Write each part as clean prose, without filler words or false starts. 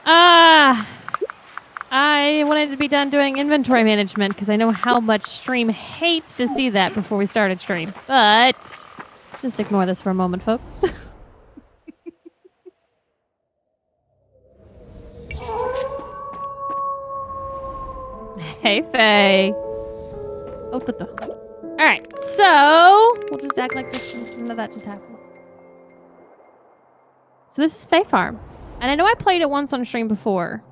I wanted to be done doing inventory management because I know how much stream hates to see that before we started stream. But just ignore this for a moment, folks. Hey, Faye. Oh, all right, so we'll just act like none of that just happened. So this is Fae Farm, and I know I played it once on stream before,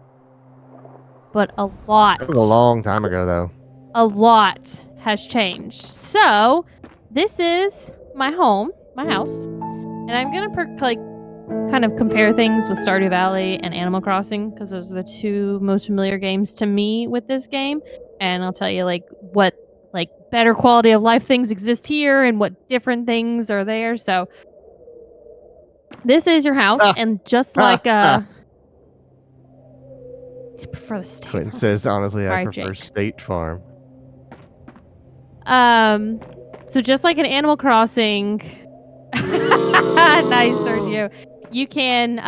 but a lot. That was a long time ago, though. A lot has changed. So this is my home, my house, and I'm gonna kind of compare things with Stardew Valley and Animal Crossing because those are the two most familiar games to me with this game, and I'll tell you what better quality of life things exist here and what different things are there. So this is your house, and just like I prefer the State Quentin Farm. says, honestly, I Sorry, prefer Jake. State Farm. So just like in Animal Crossing, nice, Sergio. You can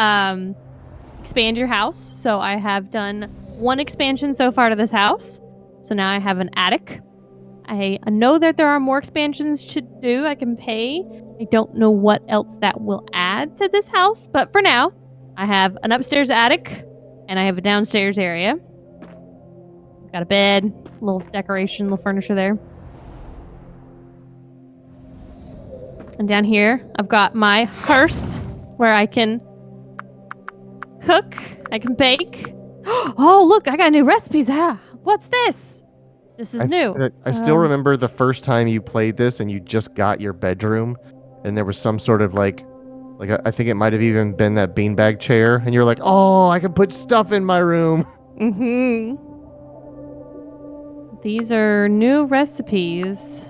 expand your house. So I have done one expansion so far to this house. So now I have an attic. I know that there are more expansions to do. I can pay. I don't know what else that will add to this house, but for now, I have an upstairs attic and I have a downstairs area. Got a bed, little decoration, little furniture there. And down here, I've got my hearth where I can cook, I can bake. Oh, look, I got new recipes. What's this? This is new. I still remember the first time you played this and you just got your bedroom and there was some sort of I think it might have even been that beanbag chair and you're like, oh, I can put stuff in my room. Mm-hmm. These are new recipes.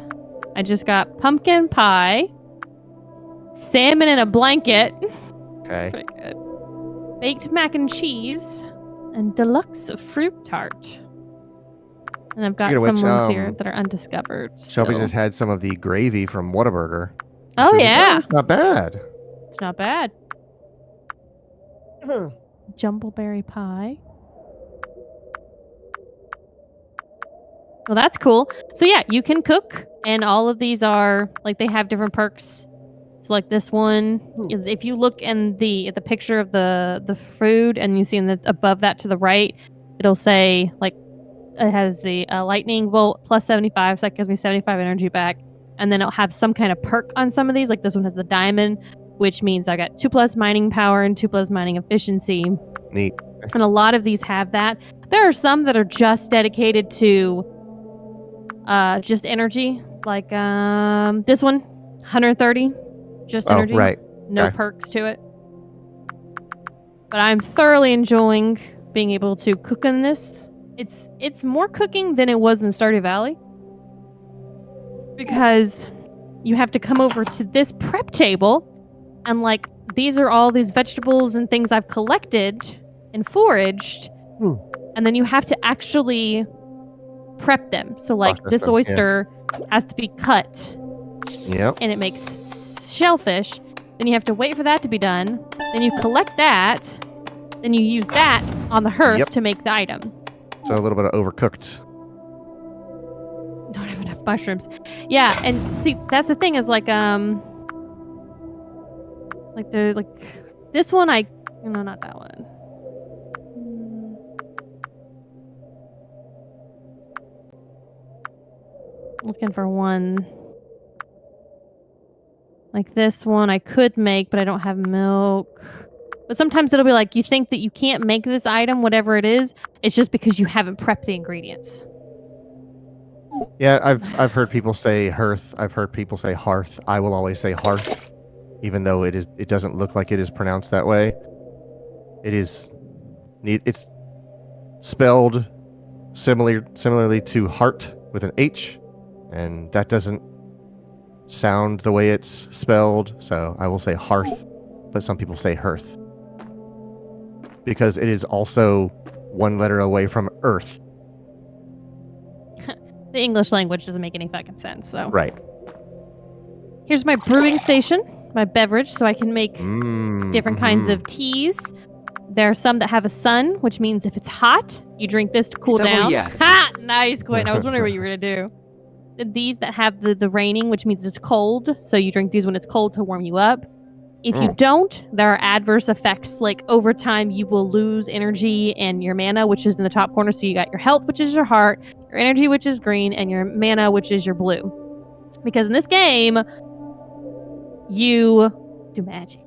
I just got pumpkin pie, salmon in a blanket. Okay. Pretty good. Baked mac and cheese, and deluxe fruit tart. And I've got some ones here that are undiscovered. Shelby just had some of the gravy from Whataburger. Oh, yeah. It's not bad. It's not bad. Jumbleberry pie. Well, that's cool. So yeah, you can cook, and all of these are they have different perks. So like this one, if you look in the picture of the food, and you see above that to the right, it'll say it has the lightning bolt plus 75, so that gives me 75 energy back. And then it'll have some kind of perk on some of these. Like this one has the diamond, which means I got 2+ mining power and 2+ mining efficiency. Neat. And a lot of these have that. There are some that are just dedicated to just energy. Like this one, 130, just energy. Right. No perks to it. But I'm thoroughly enjoying being able to cook in this. It's more cooking than it was in Stardew Valley, because you have to come over to this prep table and these are all these vegetables and things I've collected and foraged, and then you have to actually prep them. So this oyster has to be cut. Yep. And it makes shellfish. Then you have to wait for that to be done. Then you collect that. Then you use that on the hearth to make the item. So a little bit of overcooked. Don't have enough mushrooms. Yeah, and see, that's the thing is there's this one no, not that one. Looking for one. Like this one I could make, but I don't have milk. But sometimes it'll be you think that you can't make this item, whatever it is. It's just because you haven't prepped the ingredients. Yeah, I've heard people say hearth. I've heard people say hearth. I will always say hearth, even though it doesn't look like it is pronounced that way. It's spelled similarly to heart with an H, and that doesn't sound the way it's spelled. So I will say hearth, but some people say hearth because it is also one letter away from earth. The English language doesn't make any fucking sense, though. Right. Here's my brewing station, my beverage, so I can make different kinds of teas. There are some that have a sun, which means if it's hot, you drink this to cool Double down. yes. Ha! Nice, Quentin. I was wondering what you were gonna do. These that have the raining, which means it's cold, so you drink these when it's cold to warm you up. If you don't, there are adverse effects. Like over time, you will lose energy and your mana, which is in the top corner. So you got your health, which is your heart, your energy, which is green, and your mana, which is your blue. Because in this game, you do magic.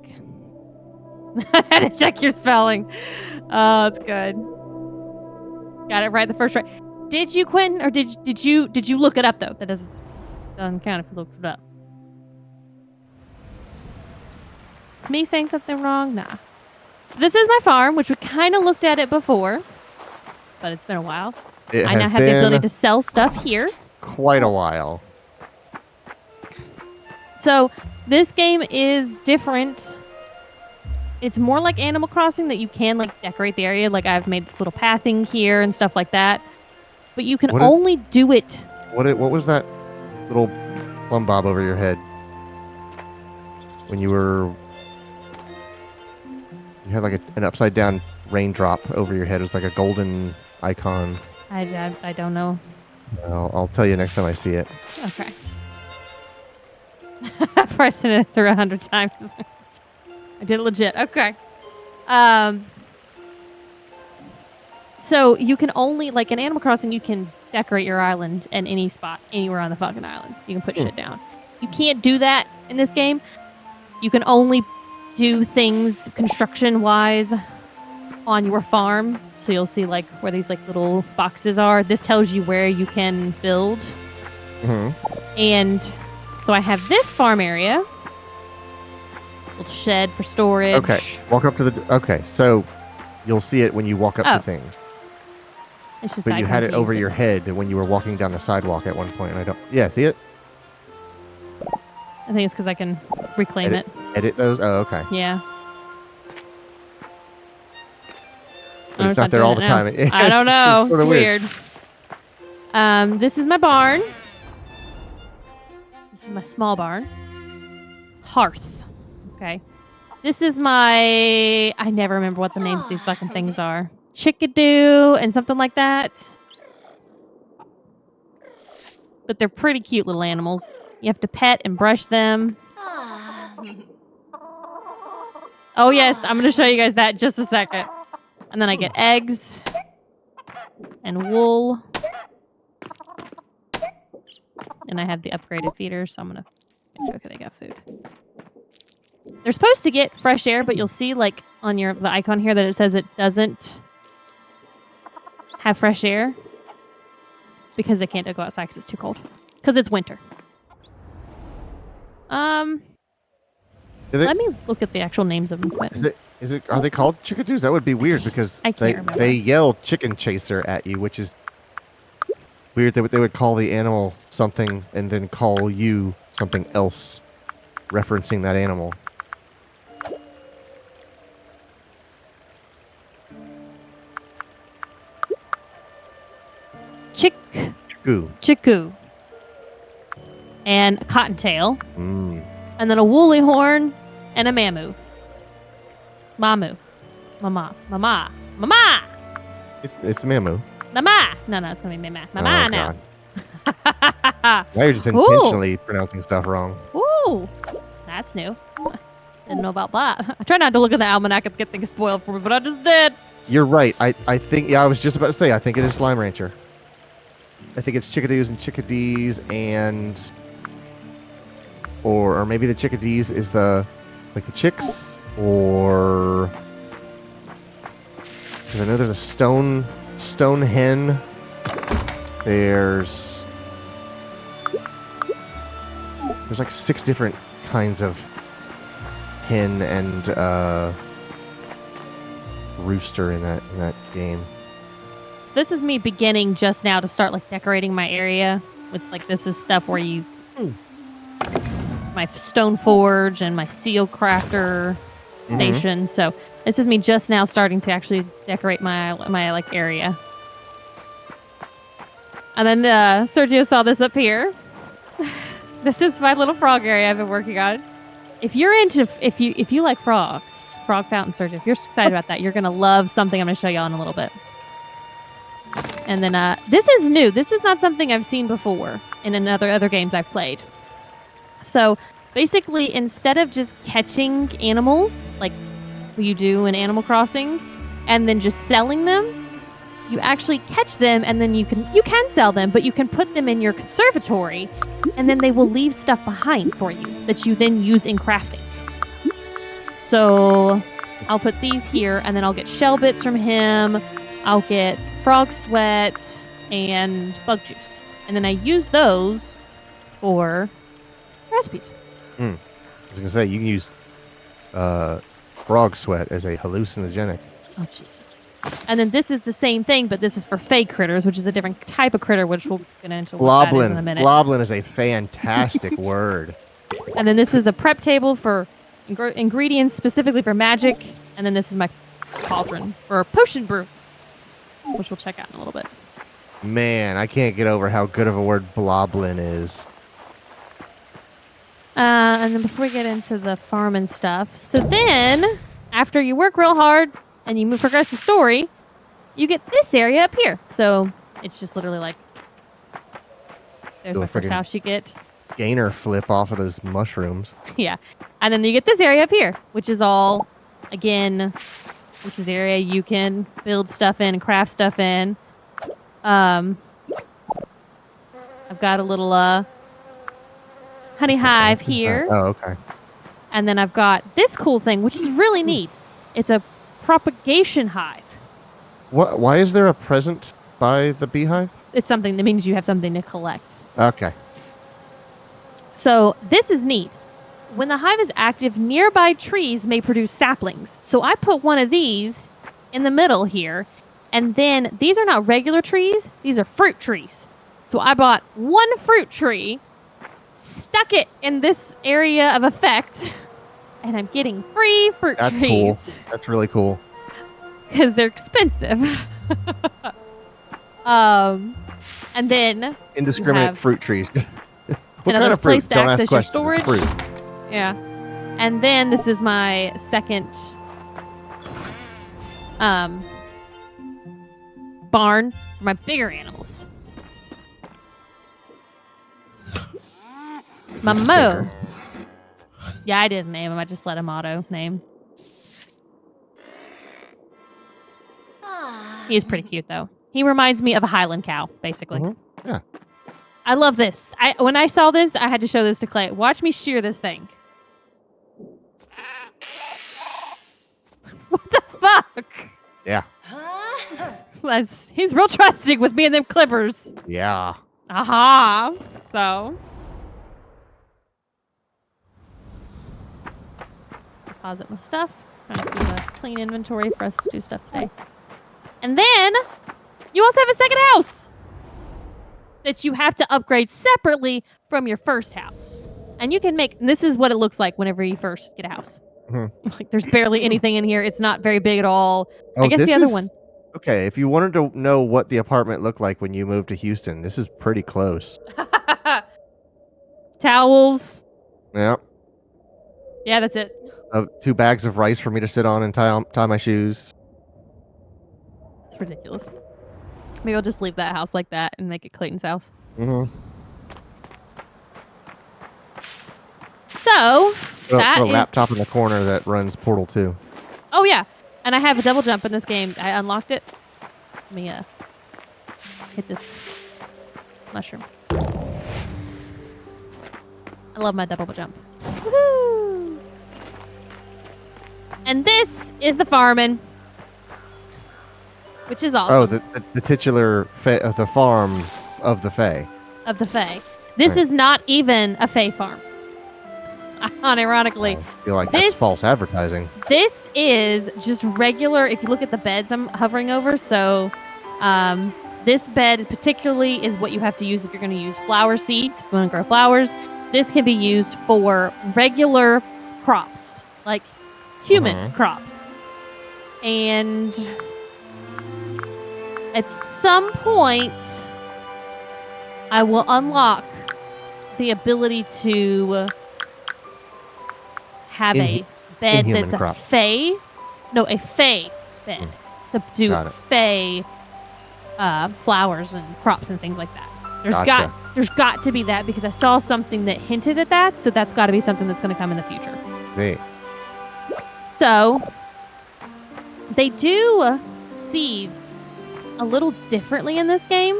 I had to check your spelling. Oh, it's good. Got it right the first try. Did you, Quentin, or did you look it up though? That doesn't count if you looked it up. Me saying something wrong? Nah. So this is my farm, which we kind of looked at it before, but it's been a while. I now have the ability to sell stuff here. Quite a while. So this game is different. It's more like Animal Crossing that you can like decorate the area. Like I've made this little pathing here and stuff like that. But you can only do it. What was that little plumb bob over your head? When you had like an upside down raindrop over your head. It was like a golden icon. I don't know. I'll tell you next time I see it. Okay. I pressed it through 100 times. I did it legit. Okay. So you can only, like in Animal Crossing, you can decorate your island in any spot, anywhere on the fucking island. You can put shit down. You can't do that in this game. You can only do things construction-wise on your farm. So you'll see like where these like little boxes are. This tells you where you can build. Mm-hmm. And so I have this farm area. Little shed for storage. Okay. Walk up to the... Okay, so you'll see it when you walk up to things. It's just but you had it over your head when you were walking down the sidewalk at one point. And I don't... Yeah, see it? I think it's because I can reclaim it. Edit those? Oh, okay. Yeah. But it's not there all the time. I don't know. It's weird. This is my barn. This is my small barn. Hearth. Okay. This is my... I never remember what the names of these fucking things are. Chickadoo and something like that. But they're pretty cute little animals. You have to pet and brush them. Oh, yes. I'm going to show you guys that in just a second. And then I get eggs and wool. And I have the upgraded feeder, so I'm going to... Okay, they got food. They're supposed to get fresh air, but you'll see, like, on the icon here that it says it doesn't have fresh air because they can't go outside because it's too cold. Because it's winter. Let me look at the actual names of them. Are they called chickadoos? That would be weird because they yell chicken chaser at you, which is weird. They would call the animal something and then call you something else, referencing that animal. Chiku. And a cottontail. And then a woolly horn and a mamu. Mama. It's Mamu. Mama. No, it's gonna be Mama. Mama now. Now you're just intentionally pronouncing stuff wrong. Ooh, that's new. Didn't know about that. I try not to look at the almanac and get things spoiled for me, but I just did. You're right. I think, I was just about to say, I think it is Slime Rancher. I think it's chickadoos and chickadees and... Or maybe the chickadees is the chicks, or... Because I know there's a stone hen. There's like 6 different kinds of hen and rooster in that game. So this is me beginning just now to start like decorating my area with like this is stuff where you my stone forge and my seal crafter station. So this is me just now starting to actually decorate my like area. And then Sergio saw this up here. This is my little frog area I've been working on. If you like frogs, frog fountain surgeon. If you're excited about that, you're gonna love something I'm gonna show y'all in a little bit. And then this is new. This is not something I've seen before in other games I've played. So basically, instead of just catching animals like you do in Animal Crossing, and then just selling them, you actually catch them, and then you can sell them, but you can put them in your conservatory, and then they will leave stuff behind for you that you then use in crafting. So I'll put these here, and then I'll get shell bits from him. I'll get frog sweat and bug juice, and then I use those for recipes. I was gonna say you can use frog sweat as a hallucinogenic. Oh Jesus! And then this is the same thing, but this is for fey critters, which is a different type of critter, which we'll get into what that is in a minute. Globlin is a fantastic word. And then this is a prep table for ingredients specifically for magic, and then this is my cauldron for potion brew, which we'll check out in a little bit. Man, I can't get over how good of a word bloblin is. And then before we get into the farm and stuff, so then after you work real hard and you progress the story, you get this area up here. So it's just literally like, there's my first house you get. Gainer flip off of those mushrooms. Yeah. And then you get this area up here, which is all, again, this is area you can build stuff in and craft stuff in. I've got a little honey hive here. Oh, okay. And then I've got this cool thing, which is really neat. It's a propagation hive. What? Why is there a present by the beehive? It's something that means you have something to collect. Okay. So this is neat. When the hive is active, nearby trees may produce saplings. So I put one of these in the middle here. And then these are not regular trees. These are fruit trees. So I bought one fruit tree, stuck it in this area of effect, and I'm getting free fruit trees. Cool. That's really cool. Because they're expensive. And then indiscriminate fruit trees. What kind of fruit? Place to Don't access ask questions. your storage. It's fruit. Yeah. And then this is my second barn for my bigger animals. My Mo. Yeah, I didn't name him. I just let him auto name. He is pretty cute, though. He reminds me of a Highland cow, basically. Mm-hmm. Yeah. I love this. When I saw this, I had to show this to Clay. Watch me shear this thing. What the fuck? Yeah. He's real trusting with me and them clippers. Yeah. Aha. So. Deposit my stuff. Trying to keep a clean inventory for us to do stuff today. And then, you also have a second house that you have to upgrade separately from your first house. And you can make, and this is what it looks like whenever you first get a house. Mm-hmm. Like, there's barely anything in here. It's not very big at all. I guess the other one. Okay, if you wanted to know what the apartment looked like when you moved to Houston, this is pretty close. Towels. Yeah. Yeah, that's it. 2 bags of rice for me to sit on and tie my shoes. It's ridiculous. Maybe I'll just leave that house like that and make it Clayton's house. Mm-hmm. So, that is... a laptop in the corner that runs Portal 2. Oh, yeah. And I have a double jump in this game. I unlocked it. Let me hit this mushroom. I love my double jump. Woohoo! And this is the farming, which is awesome. Oh, the titular the farm of the Fae. Of the Fae. This is not even a Fae farm. Unironically. I feel like that's false advertising. This is just regular, if you look at the beds I'm hovering over, so this bed particularly is what you have to use if you're going to use flower seeds, if you want to grow flowers. This can be used for regular crops, like human crops. And at some point, I will unlock the ability to have a bed Inhuman that's crops. a fey bed to do Got it. fey flowers and crops and things like that. Gotcha. There's got to be that because I saw something that hinted at that, so that's got to be something that's going to come in the future. See. So they do seeds a little differently in this game.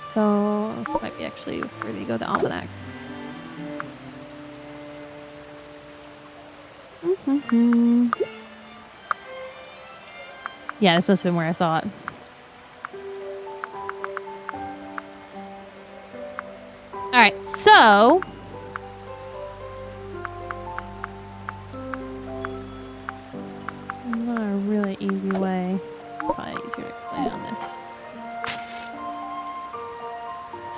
So this might be actually where do you go? The almanac. Yeah, this must have been where I saw it. All right, so not a really easy way. It's probably easier to explain on this.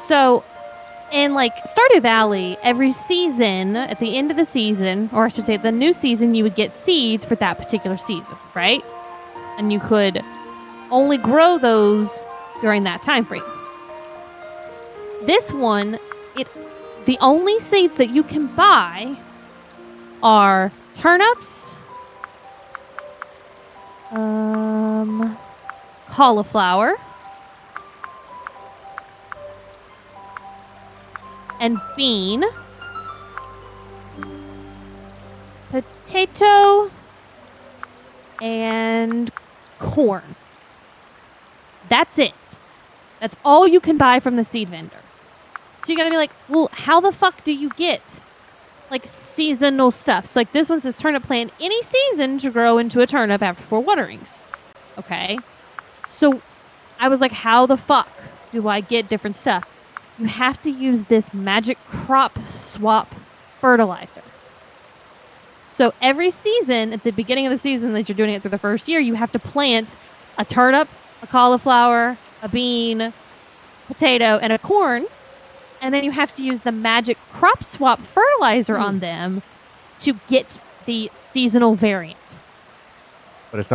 So, in like Stardew Valley, every season, at the end of the season, or I should say the new season, you would get seeds for that particular season, right? And you could only grow those during that time frame. This one, the only seeds that you can buy are turnips, cauliflower, and bean, potato, and corn. That's it. That's all you can buy from the seed vendor. So you gotta be like, well, how the fuck do you get like seasonal stuff? So like this one says turnip plant any season to grow into a turnip after 4 waterings. Okay. So I was like, how the fuck do I get different stuff? You have to use this magic crop swap fertilizer. So every season, at the beginning of the season that you're doing it through the first year, you have to plant a turnip, a cauliflower, a bean, potato, and a corn. And then you have to use the magic crop swap fertilizer on them to get the seasonal variant. But it's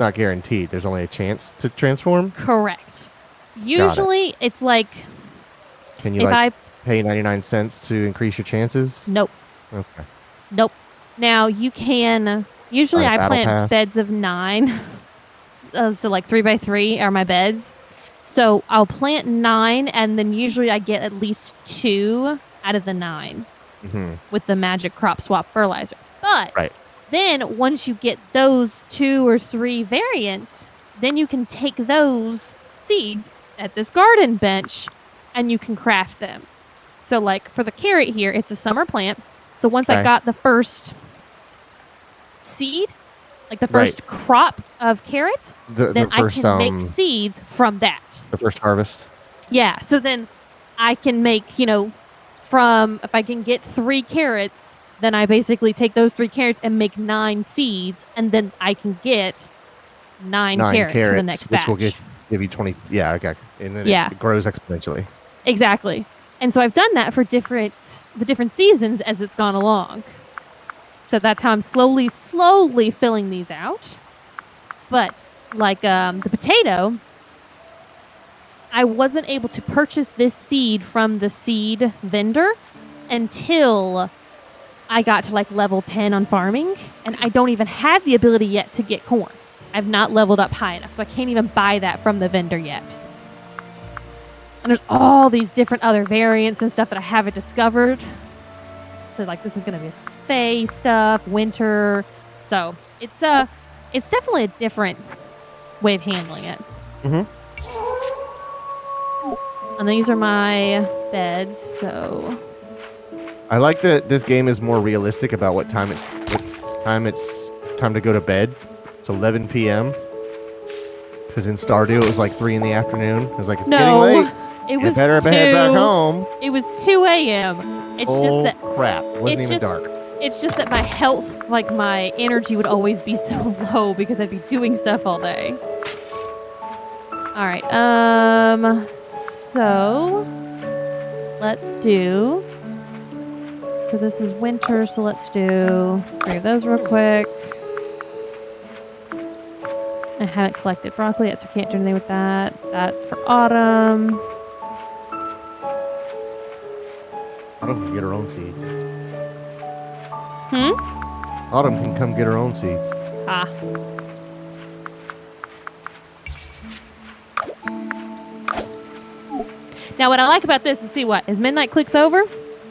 not guaranteed. There's only a chance to transform. Correct. Usually it's like, can you pay 99 cents to increase your chances? Nope. Okay. Nope. Now you can. Usually I plant beds of 9. So like 3x3 are my beds. So I'll plant 9, and then usually I get at least 2 out of the 9 with the magic crop swap fertilizer. But then once you get those 2 or 3 variants, then you can take those seeds at this garden bench and you can craft them. So like for the carrot here, it's a summer plant. So once I got the first seed, like the first crop of carrots, then I can make seeds from that. The first harvest. Yeah. So then I can make, from, if I can get 3 carrots, then I basically take those 3 carrots and make 9 seeds, and then I can get 9 carrots for the next batch. Which will give you 20. Yeah, okay. And then it grows exponentially. Exactly. And so I've done that for the different seasons as it's gone along. So that's how I'm slowly filling these out. But like the potato, I wasn't able to purchase this seed from the seed vendor until I got to like level 10 on farming, and I don't even have the ability yet to get corn. I've not leveled up high enough, so I can't even buy that from the vendor yet. And there's all these different other variants and stuff that I haven't discovered. So like this is gonna be a Fae stuff, winter. So it's definitely a different way of handling it. And these are my beds, so I like that this game is more realistic about what time it's time to go to bed. It's 11 p.m. Because in Stardew it was like 3 in the afternoon. It was like it's getting late. It was better head back home. It was 2 a.m. It's just that crap. It wasn't even dark. It's just that my health, like my energy, would always be so low because I'd be doing stuff all day. All right. So let's do. So this is winter. So let's do 3 of those real quick. I haven't collected broccoli yet, so I can't do anything with that. That's for autumn. Autumn can get her own seeds. Autumn can come get her own seeds. Ah. Now, what I like about this is, see what? As midnight clicks over,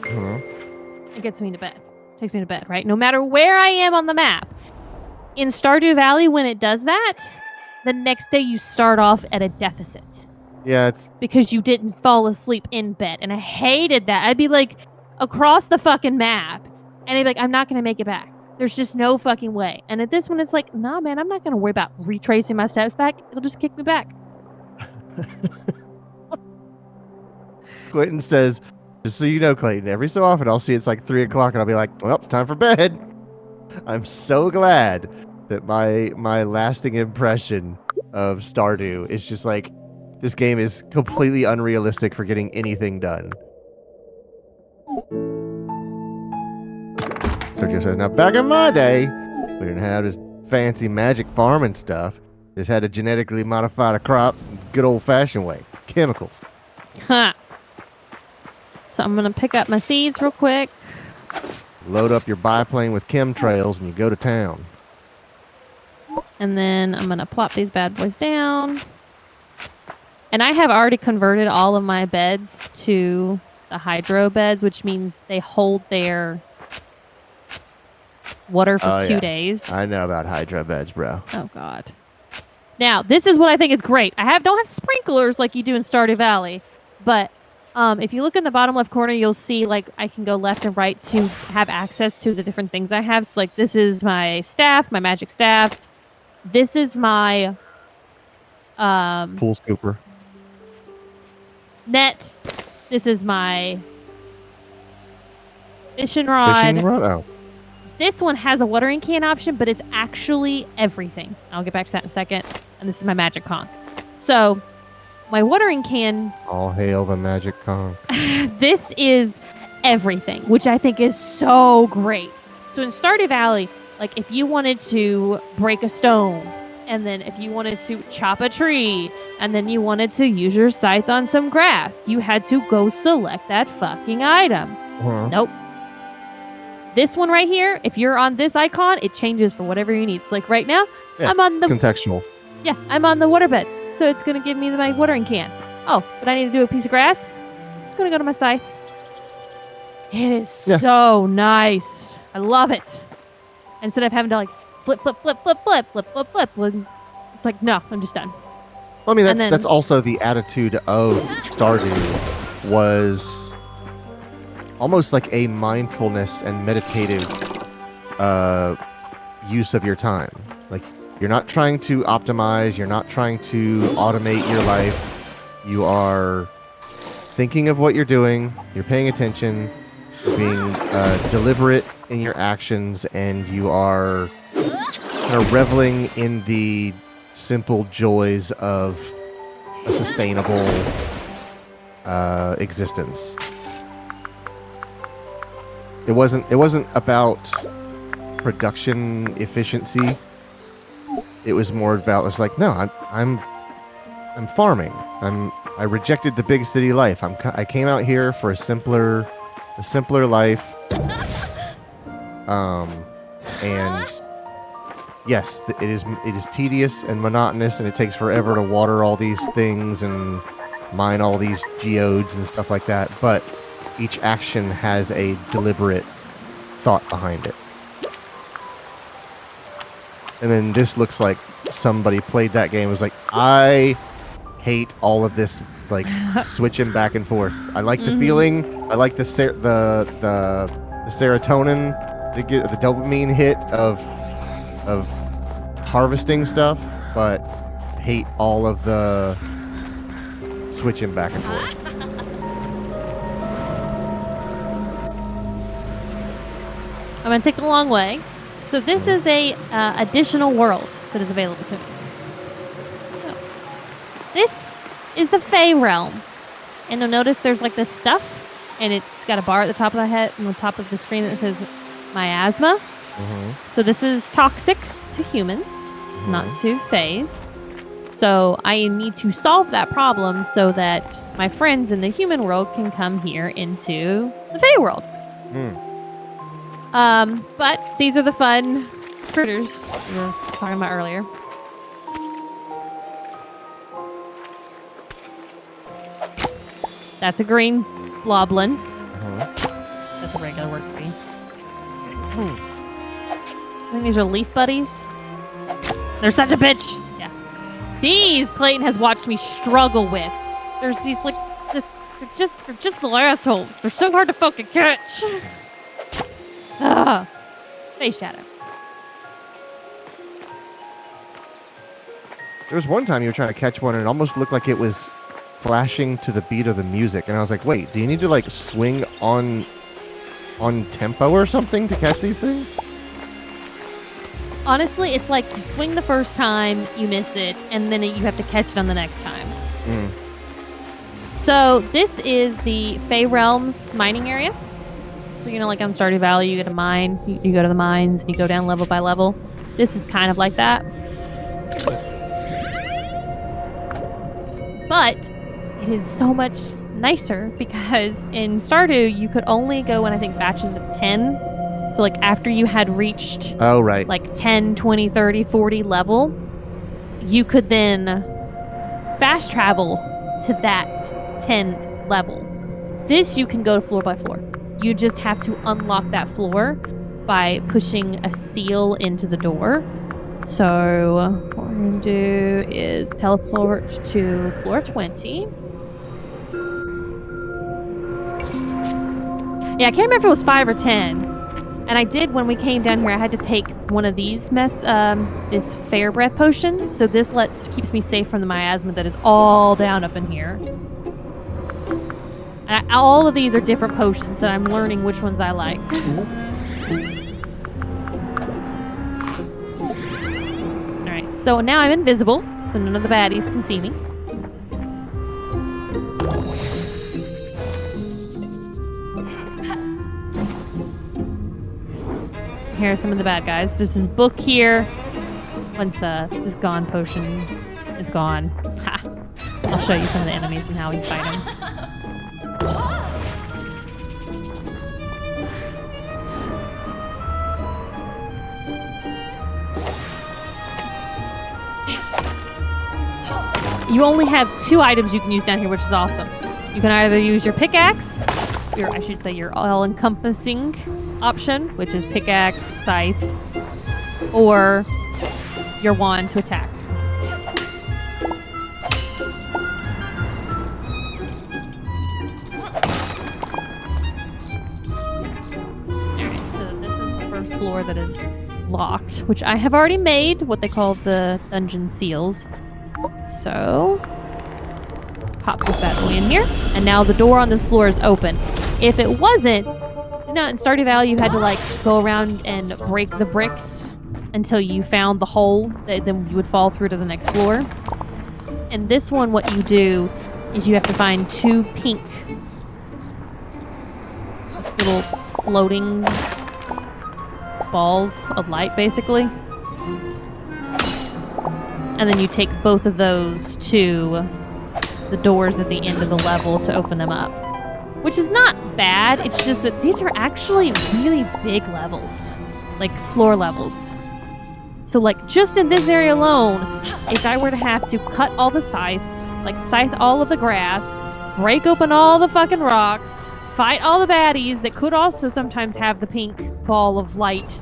it gets me to bed. Takes me to bed, right? No matter where I am on the map. In Stardew Valley, when it does that, the next day you start off at a deficit. Yeah, it's Because you didn't fall asleep in bed. And I hated that. I'd be like across the fucking map. And I'd be like, I'm not going to make it back. There's just no fucking way. And at this one, it's like, nah, man, I'm not going to worry about retracing my steps back. It'll just kick me back. Quentin says, just so you know, Clayton, every so often I'll see it's like 3 o'clock and I'll be like, well, it's time for bed. I'm so glad that my lasting impression of Stardew is just like, this game is completely unrealistic for getting anything done. Sergio says, now back in my day, we didn't have this fancy magic farming stuff. Just had to genetically modify the crops in good old-fashioned way. Chemicals. Huh. So I'm going to pick up my seeds real quick. Load up your biplane with chemtrails and you go to town. And then I'm going to plop these bad boys down. And I have already converted all of my beds to the hydro beds, which means they hold their water for 2 days. I know about hydro beds, bro. Oh, God. Now, this is what I think is great. Don't have sprinklers like you do in Stardew Valley, but if you look in the bottom left corner, you'll see like I can go left and right to have access to the different things I have. So like this is my staff, my magic staff. This is my pool scooper. Net. This is my fishing rod. Fishing rod? Oh. This one has a watering can option, but it's actually everything. I'll get back to that in a second. And this is my magic conch. So my watering can. All hail the magic conch. This is everything, which I think is so great. So in Stardew Valley, like if you wanted to break a stone, and then if you wanted to chop a tree, and then you wanted to use your scythe on some grass, you had to go select that fucking item. Nope. This one right here, if you're on this icon, it changes for whatever you need. So like right now, I'm on the contextual. Yeah, I'm on the water beds. So it's going to give me my watering can. Oh, but I need to do a piece of grass? It's going to go to my scythe. It is so nice. I love it. Instead of having to like flip. It's like, no, I'm just done. Well, I mean, that's also the attitude of Stardew, was almost like a mindfulness and meditative use of your time. Like, you're not trying to optimize. You're not trying to automate your life. You are thinking of what you're doing. You're paying attention. You're being deliberate in your actions, and you are kind of reveling in the simple joys of a sustainable existence. It wasn't about production efficiency. It was more about, it's like, no, I'm farming. I rejected the big city life. I came out here for a simpler life. And yes, it is tedious and monotonous, and it takes forever to water all these things and mine all these geodes and stuff like that. But each action has a deliberate thought behind it. And then this looks like somebody played that game and was like, I hate all of this, like, switching back and forth. I like the feeling. I like the serotonin, the dopamine hit of harvesting stuff, but hate all of the switching back and forth. I'm going to take the long way. So this is a additional world that is available to me. So, this is the Fey realm. And you'll notice there's like this stuff, and it's got a bar at the top of the head and the top of the screen that says miasma. So this is toxic to humans, not to Feys. So I need to solve that problem so that my friends in the human world can come here into the Fey world. But these are the fun critters we were talking about earlier. That's a green bloblin. That's a regular word for me. I think these are leaf buddies. They're such a bitch. Yeah. These Clayton has watched me struggle with. There's these like they're just little assholes. They're so hard to fucking catch. Ugh. Face shadow. There was one time you were trying to catch one and it almost looked like it was flashing to the beat of the music, and I was like, wait, do you need to like swing on tempo or something to catch these things? Honestly, it's like you swing the first time, you miss it, and then you have to catch it on the next time. So this is the Fey Realms mining area. So, you know, like on Stardew Valley, you get a mine, you go to the mines, and you go down level by level. This is kind of like that. But it is so much nicer because in Stardew, you could only go in, I think, batches of 10. So, like, after you had reached like 10, 20, 30, 40 level, you could then fast travel to that 10th level. This, you can go floor by floor. You just have to unlock that floor by pushing a seal into the door. So, what we're going to do is teleport to floor 20. Yeah, I can't remember if it was 5 or 10. And I did, when we came down here, I had to take one of these this Fair Breath potion. So this keeps me safe from the miasma that is all down up in here. And all of these are different potions that I'm learning which ones I like. Alright, so now I'm invisible, so none of the baddies can see me. Here are some of the bad guys. There's this book here. Once this Gone potion is gone, I'll show you some of the enemies and how we fight them. You only have 2 items you can use down here, which is awesome. You can either use your pickaxe, I should say your all-encompassing option, which is pickaxe, scythe, or your wand to attack. Alright, so this is the first floor that is locked, which I have already made, what they call the dungeon seals. So, pop this bad boy in here, and now the door on this floor is open. If it wasn't, in Stardew Valley, you had to like go around and break the bricks until you found the hole that then you would fall through to the next floor. And this one, what you do is you have to find 2 pink little floating balls of light, basically. And then you take both of those to the doors at the end of the level to open them up. Which is not bad, it's just that these are actually really big levels. Like, floor levels. So, like, just in this area alone, if I were to have to cut all the scythes, like, scythe all of the grass, break open all the fucking rocks, fight all the baddies that could also sometimes have the pink ball of light,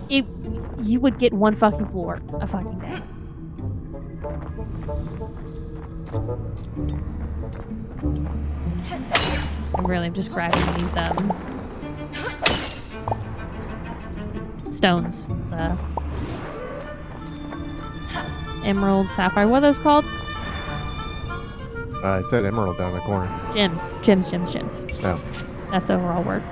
you would get one fucking floor a fucking day. I'm just grabbing these stones. The emerald, sapphire. What are those called? It said emerald down the corner. Gems. No. That's the overall word.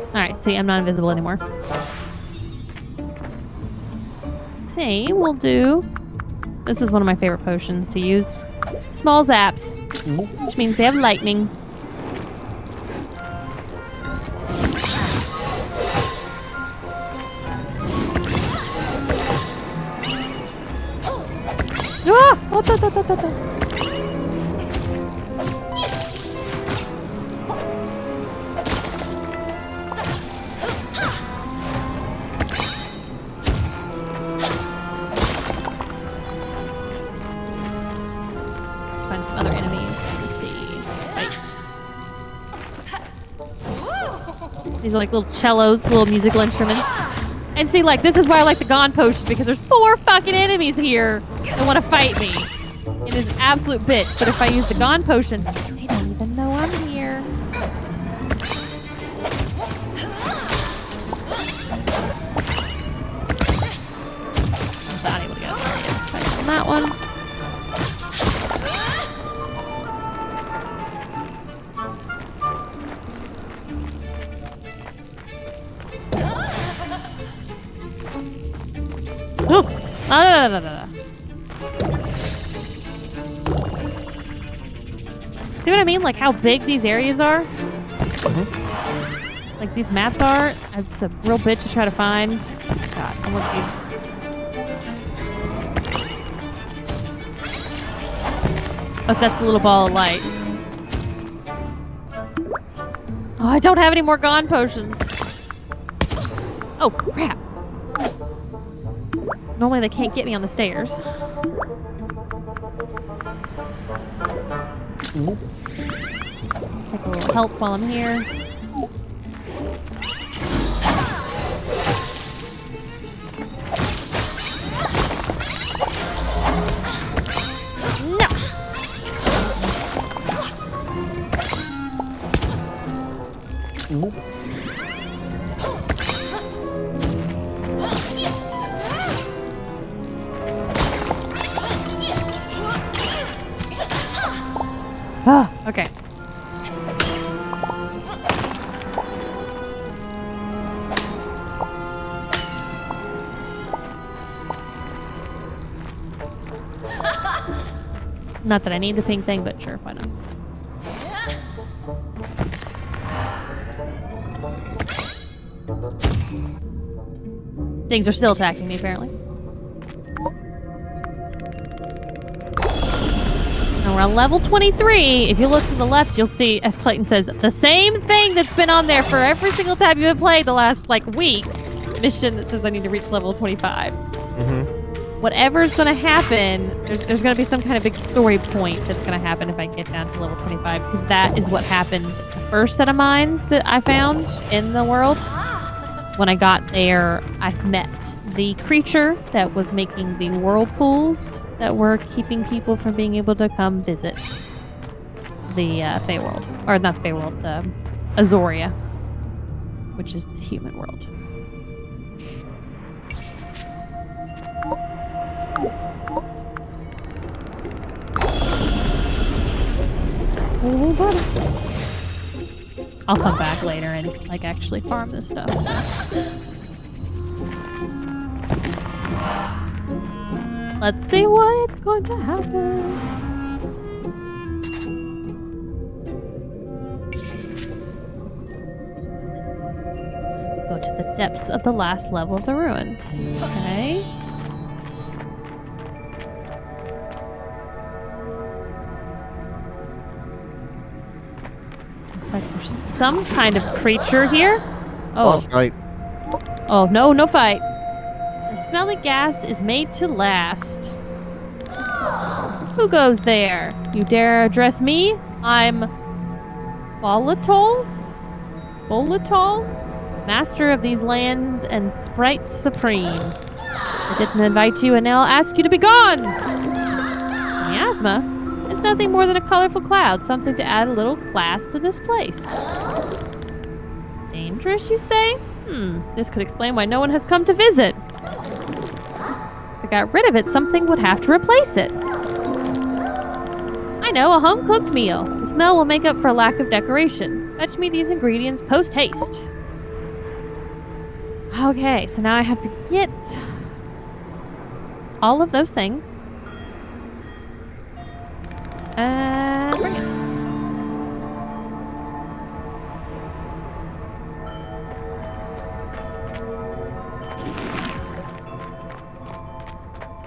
Alright, see, I'm not invisible anymore. See, we'll do... This is one of my favorite potions to use. Small zaps. Which means they have lightning. Ah! What Find some other enemies. Let's see. Right. These are like little cellos, little musical instruments. And see, like, this is why I like the Gone Potion, because there's 4 fucking enemies here that want to fight me. It is an absolute bitch, but if I use the Gone Potion, they don't even know I'm here. I'm not able to get on that one. Oh! No. See what I mean? Like how big these areas are? Like these maps are? It's a real bitch to try to find. God, I want these. Oh, so that's the little ball of light. Oh, I don't have any more Gone Potions. Oh, crap. Normally they can't get me on the stairs. Take a little help while I'm here. No! Ah, okay. Not that I need the pink thing, but sure, why not? Things are still attacking me, apparently. And we're on level 23. If you look to the left, you'll see, as Clayton says, the same thing that's been on there for every single time you've played the last, like, week. Mission that says I need to reach level 25. Whatever's going to happen, there's going to be some kind of big story point that's going to happen if I get down to level 25, because that is what happened the first set of mines that I found in the world. When I got there, I met the creature that was making the whirlpools that were keeping people from being able to come visit the Feyworld. Or not the Feyworld, the Azoria, which is the human world. Oh, buddy. I'll come back later and like actually farm this stuff. So. Let's see what's going to happen. Go to the depths of the last level of the ruins. Okay. Looks like there's some kind of creature here. Oh. Boss fight. Oh, no fight. The smelly gas is made to last. Who goes there? You dare address me? I'm Bolatol? Master of these lands and Sprite Supreme. I didn't invite you and now I'll ask you to be gone! Miasma? It's nothing more than a colorful cloud, something to add a little class to this place. Dangerous, you say? This could explain why no one has come to visit. If I got rid of it, something would have to replace it. I know, a home-cooked meal. The smell will make up for a lack of decoration. Fetch me these ingredients post-haste. Okay, so now I have to get all of those things. And bring it.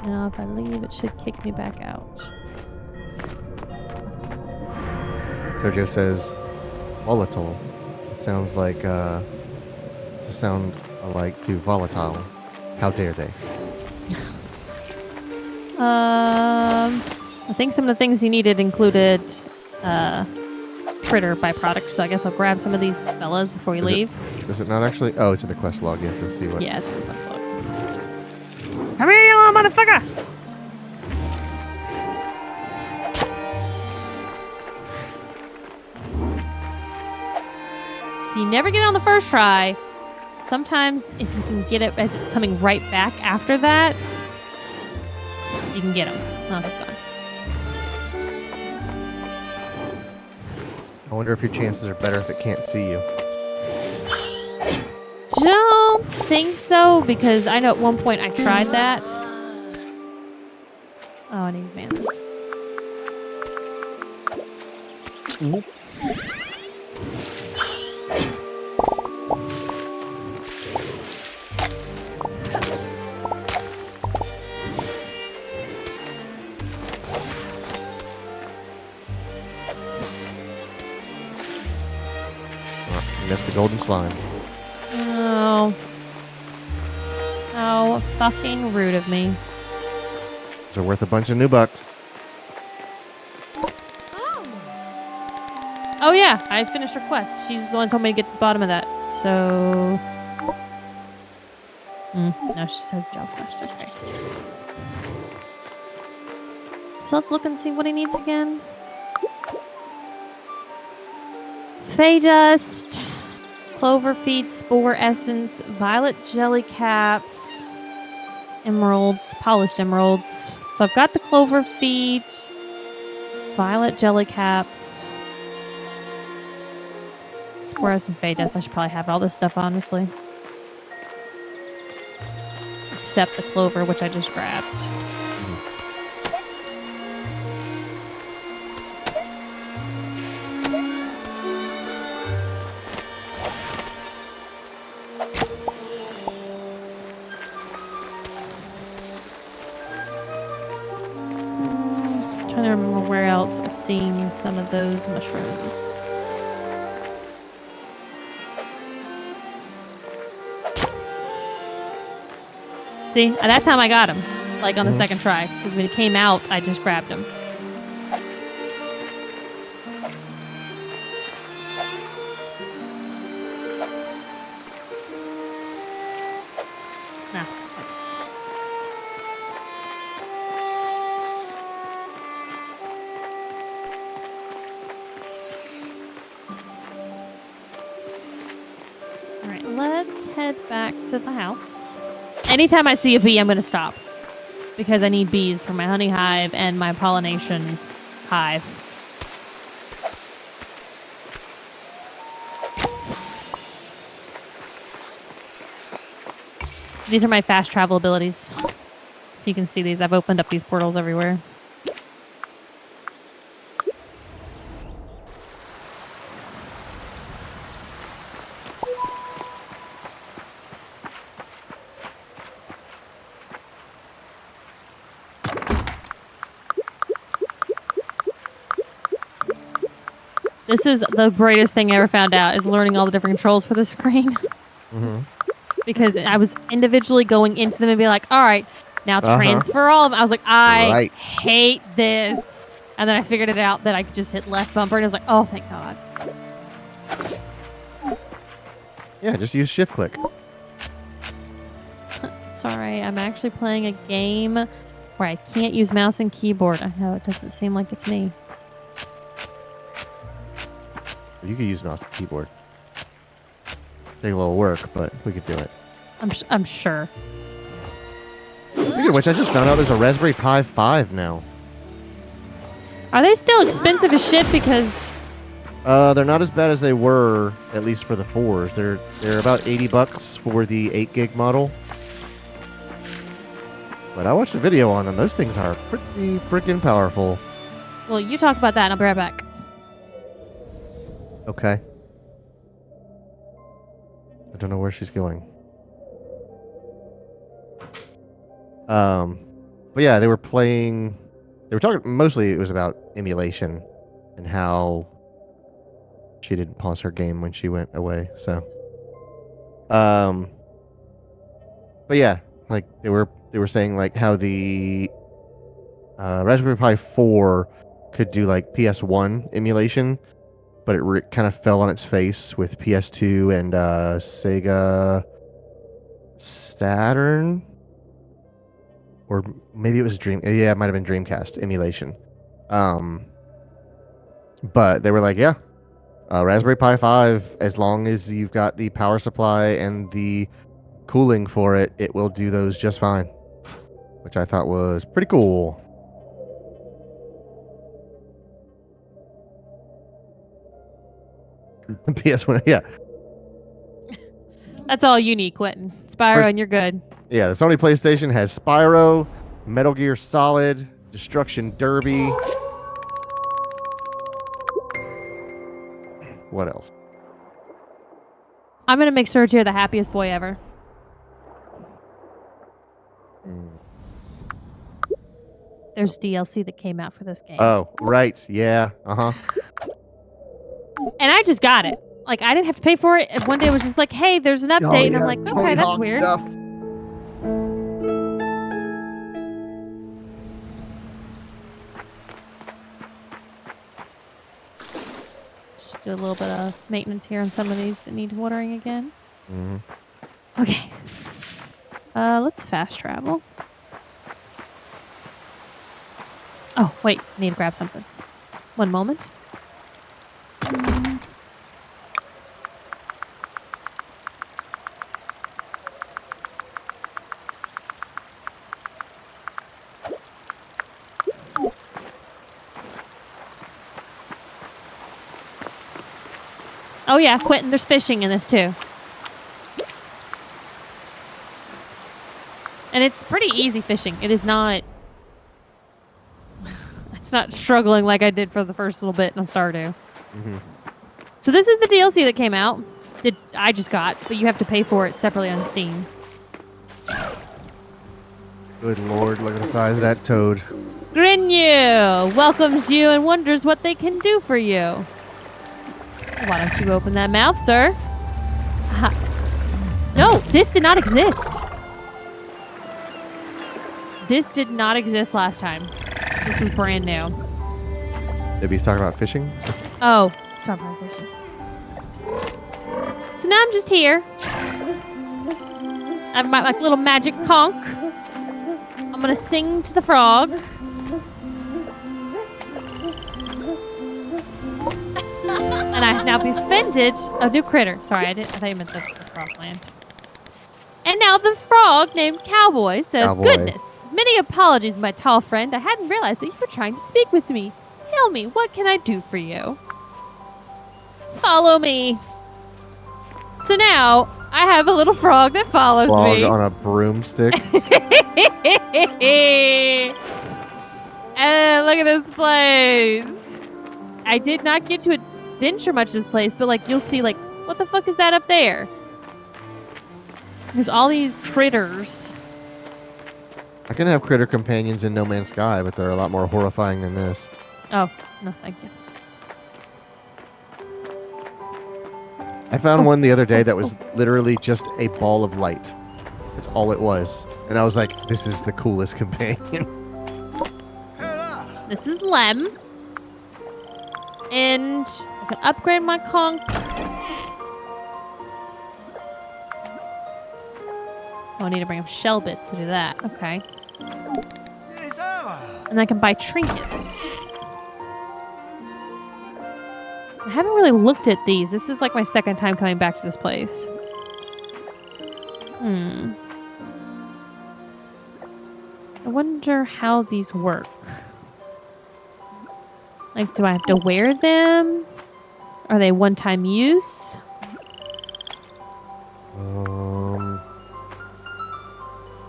Now, if I leave, it should kick me back out. Sergio says, volatile. It sounds like, it's a sound alike to volatile. How dare they? I think some of the things you needed included critter byproducts, so I guess I'll grab some of these fellas before we leave. Is it not actually? Oh, it's in the quest log. You have to see what. Yeah, it's in the quest log. Come here, you little motherfucker! So you never get it on the first try. Sometimes, if you can get it as it's coming right back after that, you can get them. Oh, it's gone. I wonder if your chances are better if it can't see you. Don't think so, because I know at one point I tried that. Oh, I need mana. Missed the golden slime. Oh. How fucking rude of me. Those are worth a bunch of new bucks. Oh yeah, I finished her quest. She was the one who told me to get to the bottom of that. So... no, she says job quest. Okay. So let's look and see what he needs again. Fey dust, clover feed, spore essence, violet jelly caps, emeralds, polished emeralds. So I've got the clover feed, violet jelly caps, spore essence, and fey dust. I should probably have all this stuff, honestly. Except the clover, which I just grabbed. Trying to remember where else I've seen some of those mushrooms. See, at that time I got him, like on the second try, because when he came out, I just grabbed him. Nah. All right, let's head back to the house. Anytime I see a bee, I'm going to stop. Because I need bees for my honey hive and my pollination hive. These are my fast travel abilities. So you can see these. I've opened up these portals everywhere. This is the greatest thing I ever found out, is learning all the different controls for the screen. Because I was individually going into them and be like, all right, now transfer all of them. I was like, I hate this. And then I figured it out that I could just hit left bumper and I was like, oh, thank God. Yeah, just use shift click. Sorry, I'm actually playing a game where I can't use mouse and keyboard. I know, it doesn't seem like it's me. You could use mouse and keyboard. Take a little work, but we could do it. I'm sure. Speaking of which, I just found out there's a Raspberry Pi 5 now. Are they still expensive as shit? Because they're not as bad as they were, at least for the 4s. They're about $80 for the 8 gig model. But I watched a video on them. Those things are pretty freaking powerful. Well, you talk about that and I'll be right back. Okay. I don't know where she's going. But yeah, they were playing. They were talking. Mostly, it was about emulation and how she didn't pause her game when she went away. So, but yeah, like they were saying like how the Raspberry Pi 4 could do like PS1 emulation, but it kind of fell on its face with PS2 and Sega Saturn, or maybe it was Dream. Yeah, it might have been Dreamcast emulation. But they were like, yeah, Raspberry Pi 5, as long as you've got the power supply and the cooling for it, it will do those just fine, which I thought was pretty cool. PS1, yeah. That's all you need, Quentin. Spyro, and you're good. Yeah, the Sony PlayStation has Spyro, Metal Gear Solid, Destruction Derby. What else? I'm gonna make Sergio the happiest boy ever. There's DLC that came out for this game. Oh, right. Yeah. Uh-huh. And I just got it. Like, I didn't have to pay for it. And one day it was just like, hey, there's an update. And I'm like, okay, that's weird. Stuff. Just do a little bit of maintenance here on some of these that need watering again. Mm-hmm. Okay. Let's fast travel. Oh, wait. Need to grab something. One moment. Oh yeah, Quentin, there's fishing in this too. And it's pretty easy fishing. It is not... It's not struggling like I did for the first little bit in Stardew. Mm-hmm. So this is the DLC that came out. That I just got, but you have to pay for it separately on Steam. Good lord, look at the size of that toad. Grinyu welcomes you and wonders what they can do for you. Why don't you open that mouth, sir? No, this did not exist. This did not exist last time. This was brand new. Maybe he's talking about fishing? Oh, stop my fishing. So now I'm just here. I have my little magic conch. I'm gonna sing to the frog. And I have now befriended a new critter. Sorry, I thought you meant the frog land. And now the frog named Cowboy says, Cowboy. Goodness, many apologies, my tall friend. I hadn't realized that you were trying to speak with me. Tell me, what can I do for you? Follow me. So now, I have a little frog that follows Frog me. on a broomstick. And look at this place. I did not get to adventure much this place, but like you'll see, like, what the fuck is that up there? There's all these critters. I can have critter companions in No Man's Sky, but they're a lot more horrifying than this. Oh, no, thank you. I found one the other day that was literally just a ball of light. That's all it was. And I was like, this is the coolest companion. This is Lem. And I can upgrade my conch. Oh, I need to bring up shell bits to do that. Okay. And I can buy trinkets. I haven't really looked at these. This is like my second time coming back to this place. I wonder how these work. Like, do I have to wear them? Are they one-time use?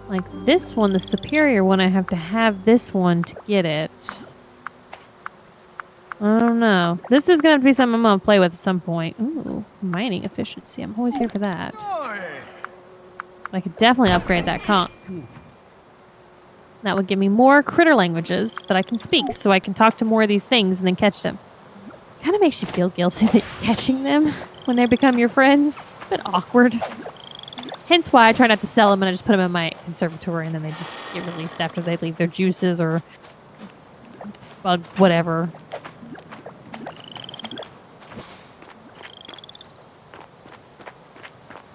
Like this one, the superior one, I have to have this one to get it. I don't know. This is going to have to be something I'm going to play with at some point. Ooh, mining efficiency. I'm always here for that. I could definitely upgrade that conch. That would give me more critter languages that I can speak, so I can talk to more of these things and then catch them. Kind of makes you feel guilty that you're catching them when they become your friends. It's a bit awkward. Hence why I try not to sell them and I just put them in my conservatory and then they just get released after they leave their juices or bug whatever.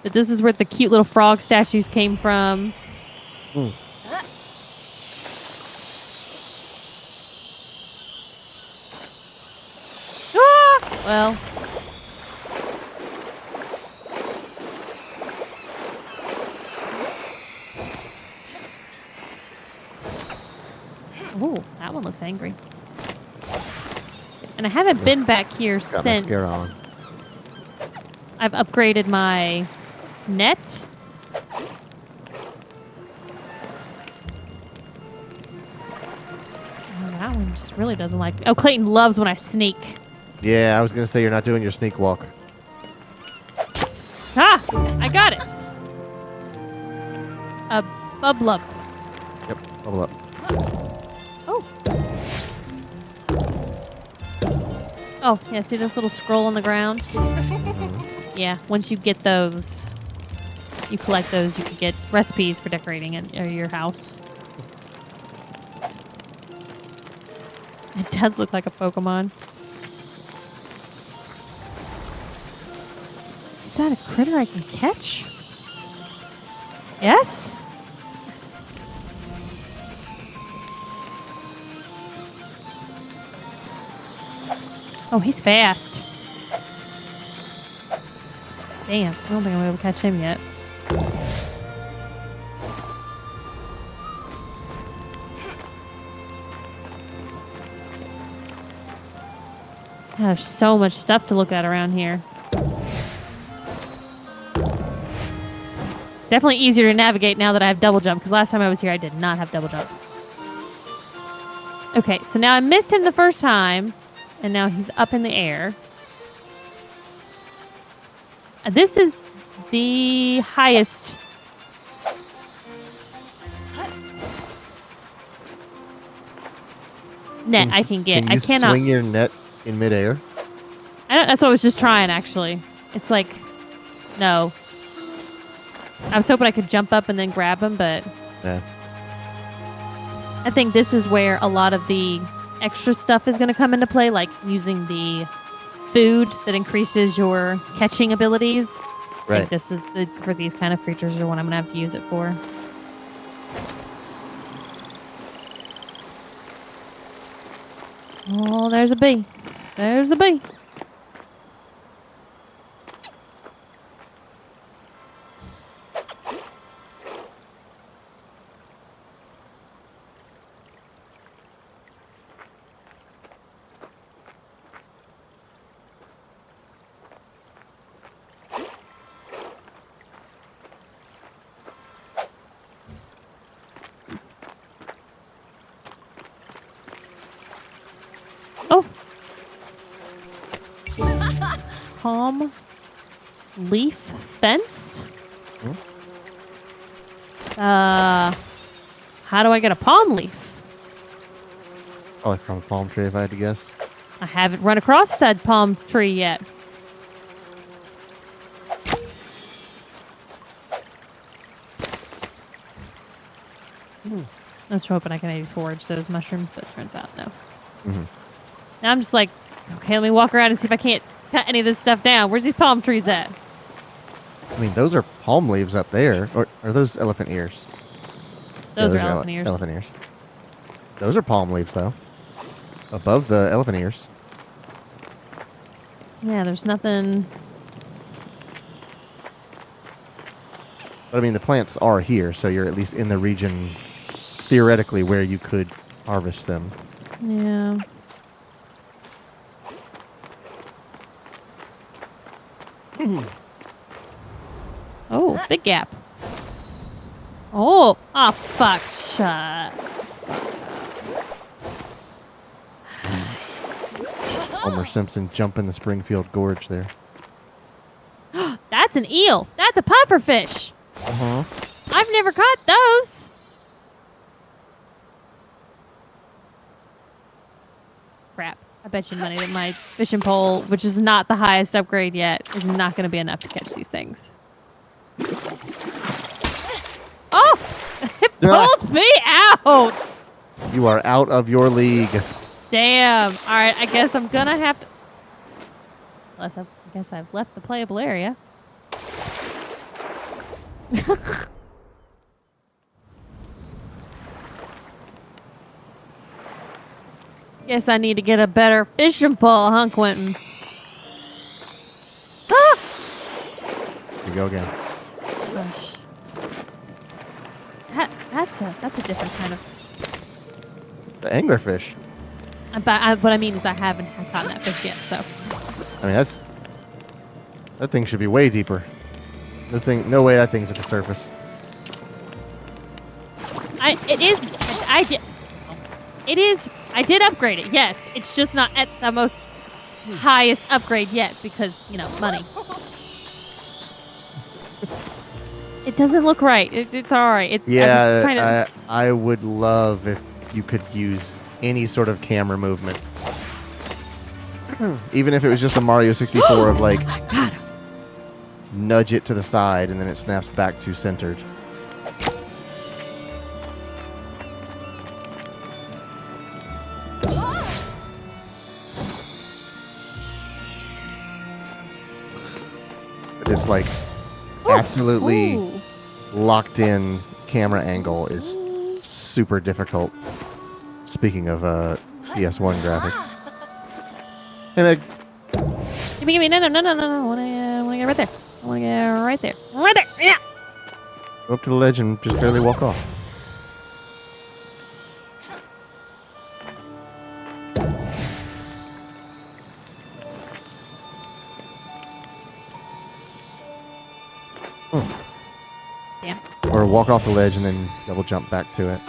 But this is where the cute little frog statues came from. Ah! Well. Oh, that one looks angry. And I haven't been back here Got since mascara on. I've upgraded my net. Oh, that one just really doesn't like me. Oh, Clayton loves when I sneak. Yeah, I was gonna say you're not doing your sneak walk. Ah! I got it! A bublub. Yep, bubble up. Oh. Oh, yeah, see this little scroll on the ground? Yeah, once you get those, you collect those, you can get recipes for decorating your house. It does look like a Pokemon. Is that a critter I can catch? Yes? Oh, he's fast. Damn, I don't think I'm able to catch him yet. There's so much stuff to look at around here. Definitely easier to navigate now that I have double jump, because last time I was here I did not have double jump. Okay, so now I missed him the first time, and now he's up in the air. This is the highest. Net I can get. Can you I cannot swing your net in midair? That's what I was just trying, actually. It's like, no. I was hoping I could jump up and then grab him, but Yeah. I think this is where a lot of the extra stuff is going to come into play, like using the food that increases your catching abilities. I Right. think this is for these kind of creatures is what I'm going to have to use it for. Oh, there's a bee. There's a bee. Oh. Palm leaf fence? How do I get a palm leaf? Probably from a palm tree, if I had to guess. I haven't run across that palm tree yet. I was hoping I could maybe forage those mushrooms, but it turns out no. Now I'm just like, okay, let me walk around and see if I can't cut any of this stuff down. Where's these palm trees at? I mean, those are palm leaves up there. Or are those elephant ears? Those Yeah, are elephant ears. Elephant ears. Those are palm leaves, though. Above the elephant ears. Yeah, there's nothing. But I mean, the plants are here, so you're at least in the region, theoretically, where you could harvest them. Yeah. Oh, big gap. Oh, fuck. Shut. Homer Simpson jumping the Springfield Gorge there. That's an eel. That's a pufferfish. Uh-huh. I've never caught those. I bet you money that my fishing pole, which is not the highest upgrade yet, is not going to be enough to catch these things. Oh! It pulled me out! You are out of your league. Damn. All right, I guess I'm going to have to... I guess I've left the playable area. Guess I need to get a better fishing pole, huh, Quentin? Ah! Here you go again. Gosh. That's a different kind of... The anglerfish. What I mean is I haven't caught that fish yet, so... I mean, that thing should be way deeper. No way that thing's at the surface. I did upgrade it, yes. It's just not at the most highest upgrade yet because, money. It doesn't look right. It's all right. I would love if you could use any sort of camera movement. Even if it was just a Mario 64 of like, I got him. Nudge it to the side and then it snaps back to centered. This like absolutely Ooh. locked in camera angle is super difficult. Speaking of PS1 graphics. Hey Meg. Give me, no. I want to get right there. I want to get right there. Right there, yeah. Go up to the ledge and just barely walk off. Damn. Or walk off the ledge and then double jump back to it.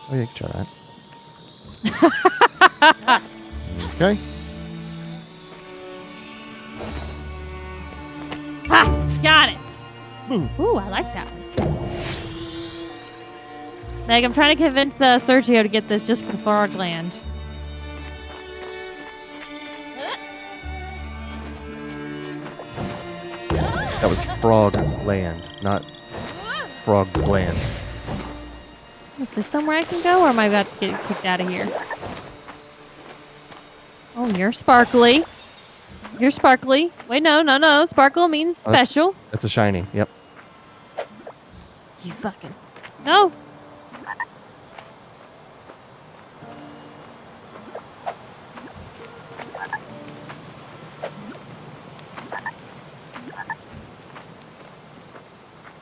Oh, yeah, you can try that. Okay. Ha! Got it. Ooh, I like that one too. Meg, I'm trying to convince Sergio to get this just for the Frog Land. That was Frog Land, not Frog Land. Is this somewhere I can go, or am I about to get kicked out of here? Oh, you're sparkly. You're sparkly. Wait, no. Sparkle means special. That's a shiny. Yep. You fucking... No!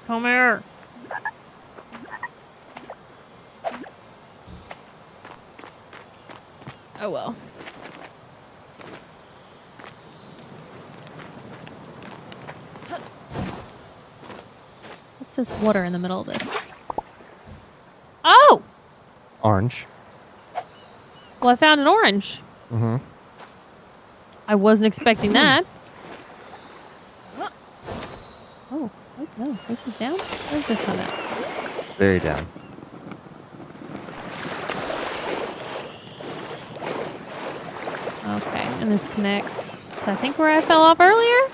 Come here. Oh well. What's this water in the middle of this? Oh! Orange. Well, I found an orange. Mm-hmm. I wasn't expecting that. Oh, wait, no. This is down? Where's this one at? Very down. Okay, and this connects to, I think, where I fell off earlier?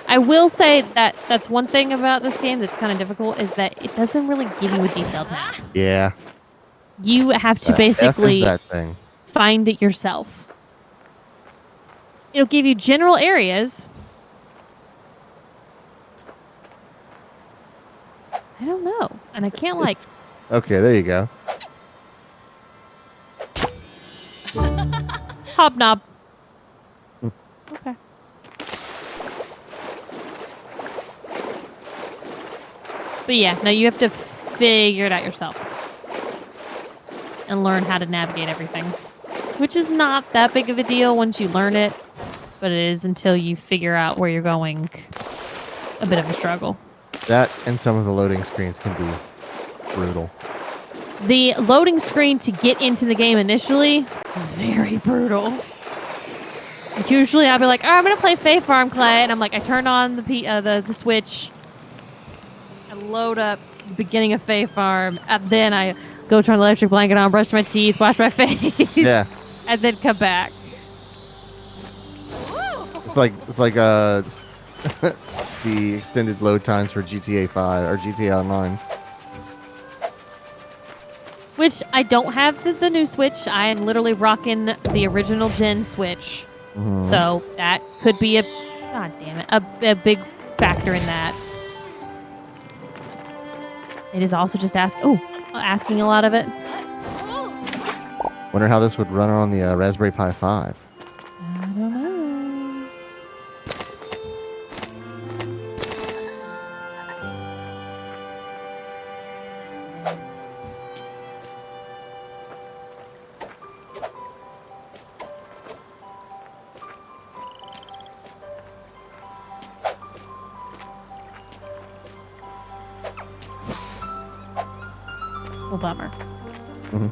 I will say that that's one thing about this game that's kind of difficult is that it doesn't really give you a detailed map. Yeah. You have to F basically is that thing. find it yourself. It'll give you general areas. I don't know. And I can't like... Okay, there you go. Hobnob. Okay. But yeah, no, you have to figure it out yourself. And learn how to navigate everything. Which is not that big of a deal once you learn it. But it is until you figure out where you're going. A bit of a struggle. That and some of the loading screens can be brutal. The loading screen to get into the game initially, very brutal. Usually I'll be like, oh, I'm going to play Fae Farm Clay. And I'm like, I turn on the Switch. I load up the beginning of Fae Farm, and then I go turn the electric blanket on, brush my teeth, wash my face, Yeah. and then come back. It's like the extended load times for GTA 5 or GTA Online. Which I don't have the new Switch. I am literally rocking the original gen Switch. Mhm. So that could be god damn it, a big factor in that. It is also just asking a lot of it. Wonder how this would run on the Raspberry Pi 5. I don't know. Well, bummer. Mhm.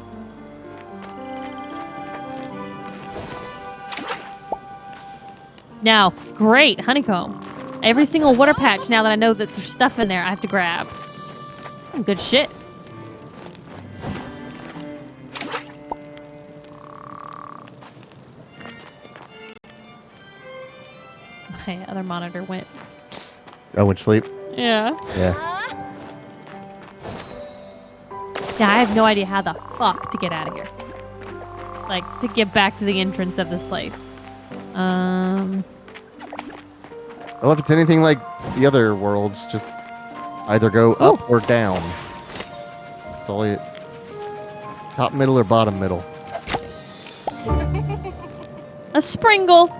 Now, great honeycomb. Every single water patch. Now that I know that there's stuff in there, I have to grab. Good shit. My other monitor went. Oh, went sleep? Yeah. Yeah. Yeah, I have no idea how the fuck to get out of here. Like, to get back to the entrance of this place. Well, if it's anything like the other worlds, just either go up or down. That's all it. Top, middle, or bottom middle. A Springle.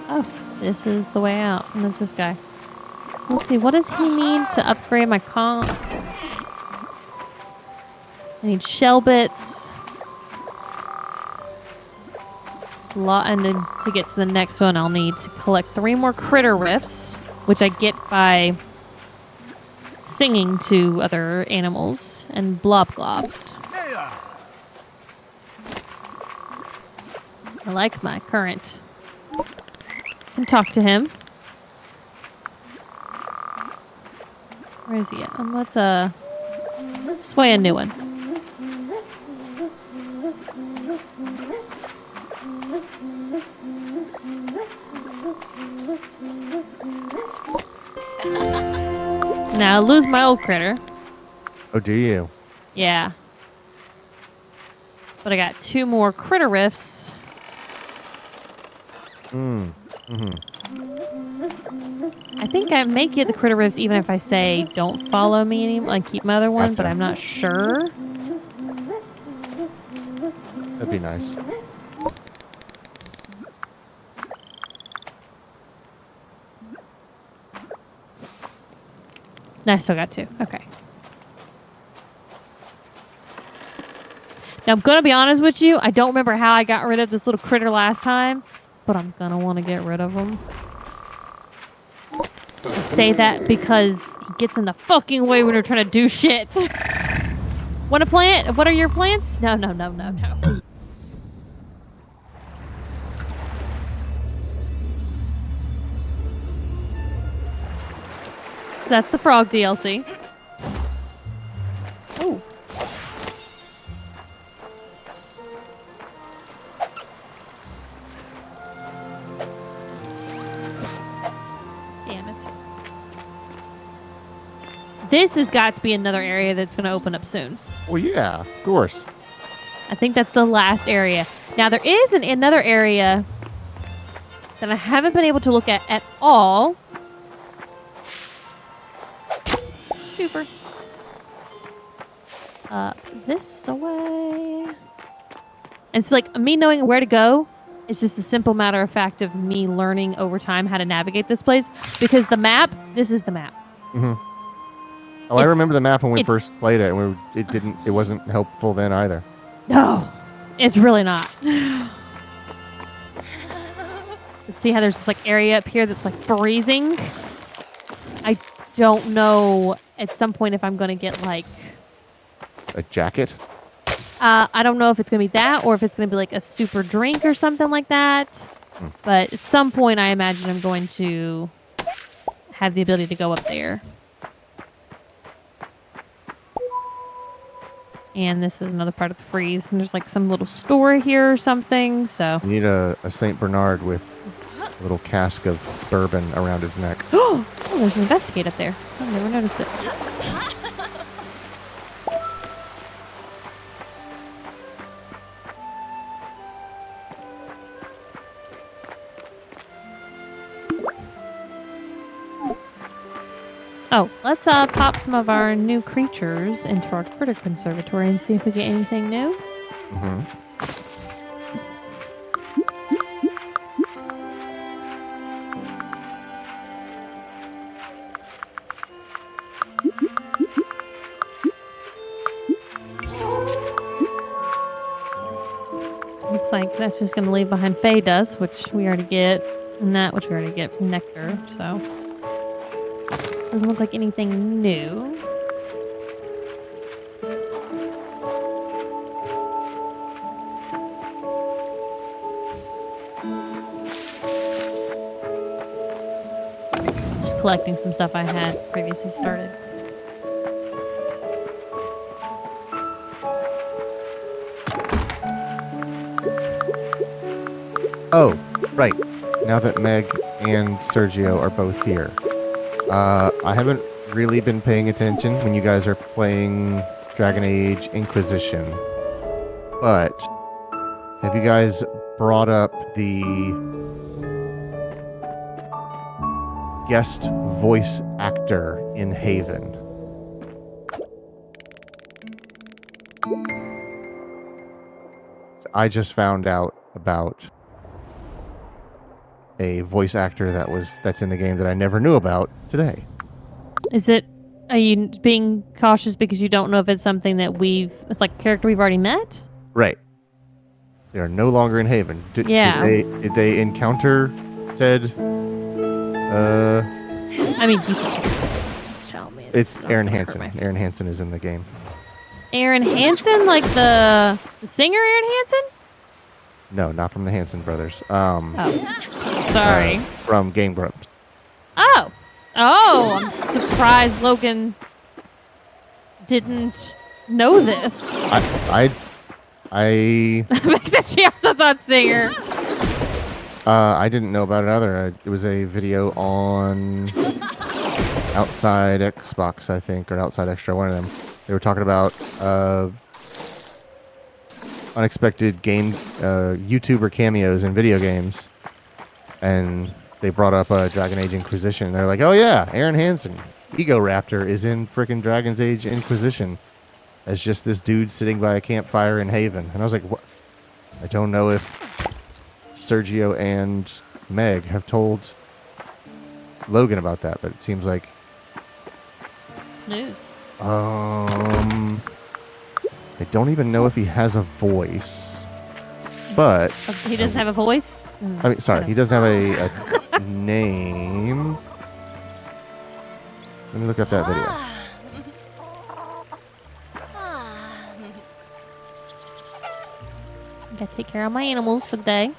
Oh, this is the way out. And there's this guy. So let's see, what does he need to upgrade my comp? I need shell bits. And then to get to the next one, I'll need to collect 3 more critter riffs, which I get by singing to other animals and blob globs. I like my current. Can talk to him. Where is he at? Let's sway a new one. Now I lose my old critter. Oh, do you? Yeah. But I got 2 more critter riffs. I think I may get the critter riffs even if I say don't follow me anymore, like keep my other one, but I'm not sure. That'd be nice. No, I still got 2. Okay. Now, I'm going to be honest with you. I don't remember how I got rid of this little critter last time, but I'm going to want to get rid of him. I say that because he gets in the fucking way when you're trying to do shit. Want to plant? What are your plants? No. So that's the frog DLC. Oh. Damn it. This has got to be another area that's going to open up soon. Well, yeah, of course. I think that's the last area. Now, there is another area that I haven't been able to look at all. Super. This way. And it's like me knowing where to go. It's just a simple matter of fact of me learning over time how to navigate this place. Because the map, this is the map. Mm-hmm. Oh, I remember the map when we first played it, and it wasn't helpful then either. No, it's really not. Let's see how there's this like area up here that's like freezing. I don't know at some point if I'm going to get like a jacket. I don't know if it's gonna be that or if it's gonna be like a super drink or something like that. Hmm. But at some point, I imagine I'm going to have the ability to go up there. And this is another part of the freeze. And there's like some little store here or something. So, You need a Saint Bernard with a little cask of bourbon around his neck. oh, there's an investigate up there. I've never noticed it. Oh, let's pop some of our new creatures into our critter conservatory and see if we get anything new. Hmm. Looks like that's just going to leave behind Faye Dust, which we already get, and that which we already get from Nectar. So doesn't look like anything new. Just collecting some stuff I had previously started. Oh, right. Now that Meg and Sergio are both here, I haven't really been paying attention when you guys are playing Dragon Age Inquisition, but have you guys brought up the guest voice actor in Haven? I just found out about a voice actor that's in the game that I never knew about today. Are you being cautious because you don't know if it's something that it's like a character we've already met? Right. They are no longer in Haven. Yeah. Did they encounter said I mean, you can just tell me. it's not Aaron gonna hurt Hansen. my- Aaron Hansen is in the game. Aaron Hansen, like the singer Aaron Hansen? No, not from the Hansen brothers. Oh, sorry. From Game Grumps. Oh, I'm surprised Logan didn't know this. I Because she also thought singer. I didn't know about it either. It was a video on Outside Xbox, I think, or Outside Extra, one of them. They were talking about unexpected game YouTuber cameos in video games, and they brought up Dragon Age Inquisition. They're like, "Oh yeah, Aaron Hansen, Ego Raptor, is in freaking Dragon's Age Inquisition as just this dude sitting by a campfire in Haven." And I was like, "What?" I don't know if Sergio and Meg have told Logan about that, but it seems like Snooze. I don't even know if he has a voice, but He doesn't have a voice? I mean, sorry, he doesn't have a name. Let me look up that video. Gotta take care of my animals for the day.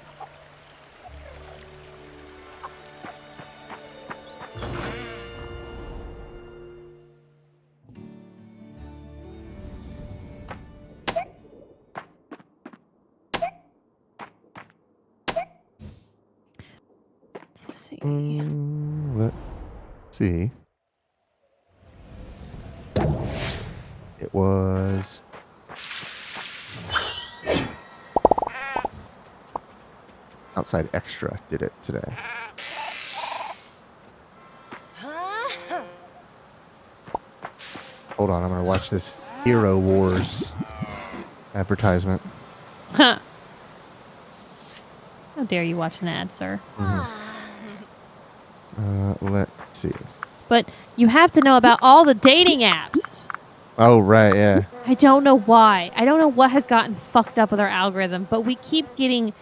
Let's see. Let's see. It was Outside Extra did it today. Hold on, I'm gonna watch this Hero Wars advertisement. Huh. How dare you watch an ad, sir? Let's see. But you have to know about all the dating apps. Oh, right, yeah. I don't know why. I don't know what has gotten fucked up with our algorithm, but we keep getting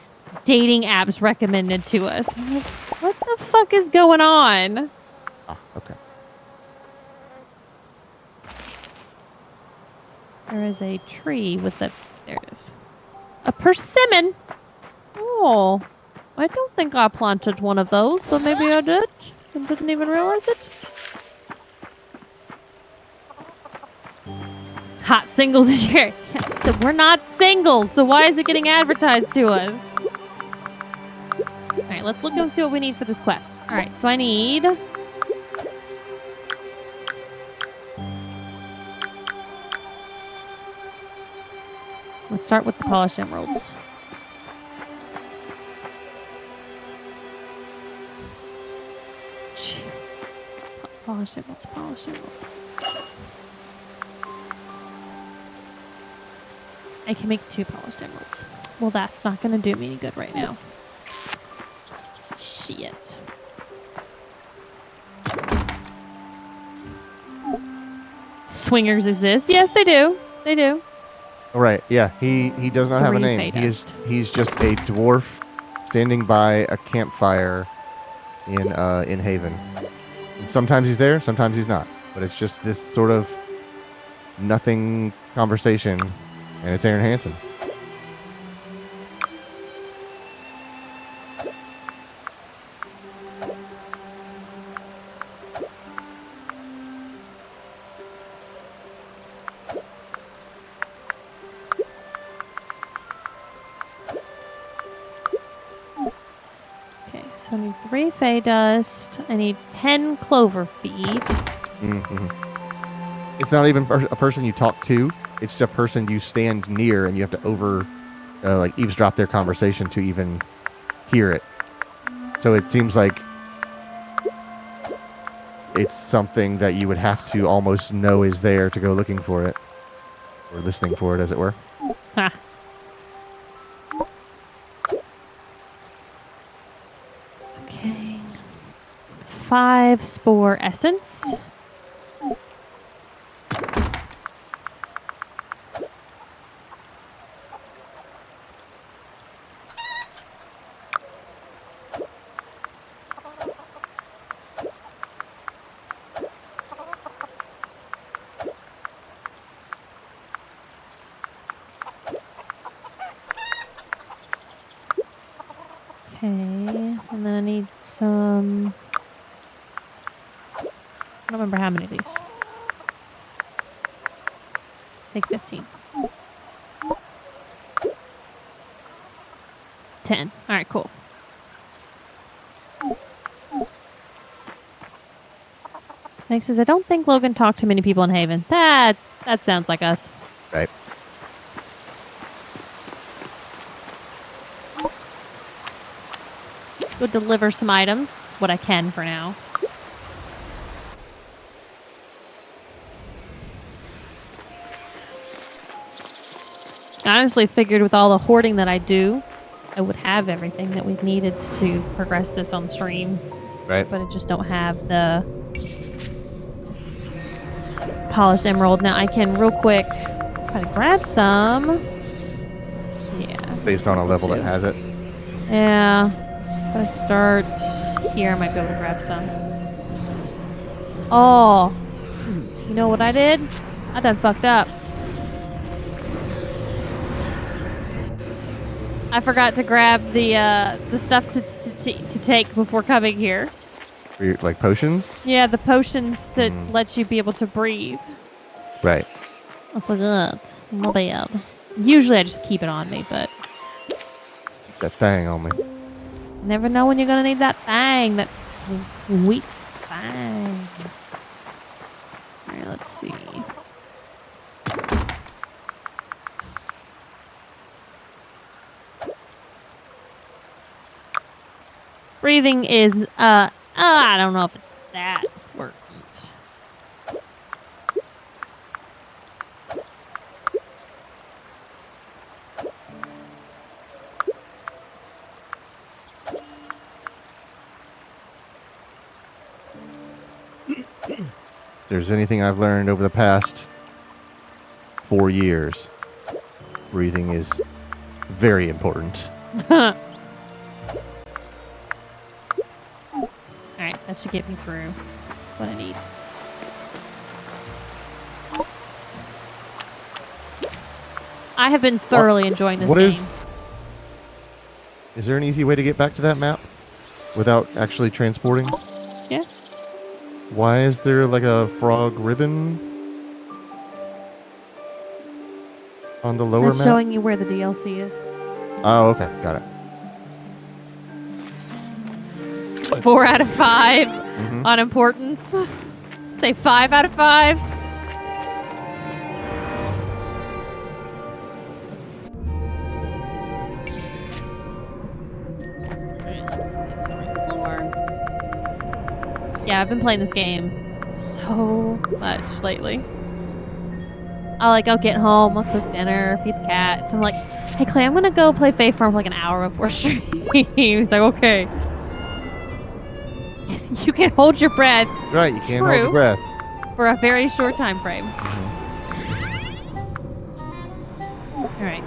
dating apps recommended to us. I'm like, what the fuck is going on? Ah, okay. There is a tree with a There it is. A persimmon. Oh, I don't think I planted one of those, but maybe I did. I didn't even realize it. Hot singles in here. Yeah, so we're not singles, so why is it getting advertised to us? All right, let's look and see what we need for this quest. All right, so I need... Let's start with the polished emeralds. Polished emeralds, polished emeralds. I can make 2 polished emeralds. Well, that's not going to do me any good right now. Shit. Swingers exist. Yes, they do. They do. All right. Yeah. He does not have a 3 name. He's just a dwarf standing by a campfire in Haven. And sometimes he's there, sometimes he's not. But it's just this sort of nothing conversation, and it's Aaron Hansen. Okay, so I need 3 Fey Dust. I need 10 Clover Feet. Mm-hmm. It's not even a person you talk to. It's just a person you stand near, and you have to like eavesdrop their conversation to even hear it. So it seems like it's something that you would have to almost know is there to go looking for it, or listening for it, as it were. Ha. Okay. 5 Spore Essence. Okay, and then I need some... I don't remember how many of these. Take 15. 10. All right, cool. Next says, I don't think Logan talked to many people in Haven. That sounds like us. Right. Go deliver some items. What I can for now. I honestly figured with all the hoarding that I do, I would have everything that we've needed to progress this on stream. Right. But I just don't have the polished emerald. Now I can real quick try to grab some. Yeah. Based on a level that has it. Yeah. So I start here. I might be able to grab some. Oh. You know what I did? I done fucked up. I forgot to grab the stuff to take before coming here. Like potions? Yeah, the potions that let you be able to breathe. Right. I forgot. My bad. Usually I just keep it on me, but... That thing on me. Never know when you're gonna need that thing. That sweet thing. Alright, let's see. Breathing is, I don't know if it's that important. If there's anything I've learned over the past 4 years, breathing is very important. Alright, that should get me through what I need. I have been thoroughly enjoying this What game. Is there an easy way to get back to that map without actually transporting? Yeah. Why is there like a frog ribbon on the lower It's map? showing you where the DLC is. Oh, okay, got it. 4 out of 5 Mhm. on importance. Say 5 out of 5. Yeah, I've been playing this game so much lately. I'll get home, I'll cook dinner, feed the cats. I'm like, hey Clay, I'm gonna go play Faith Farm for like an hour before stream. He's like, okay. You can hold your breath Right, you can't hold True. your breath. for a very short time frame. Alright.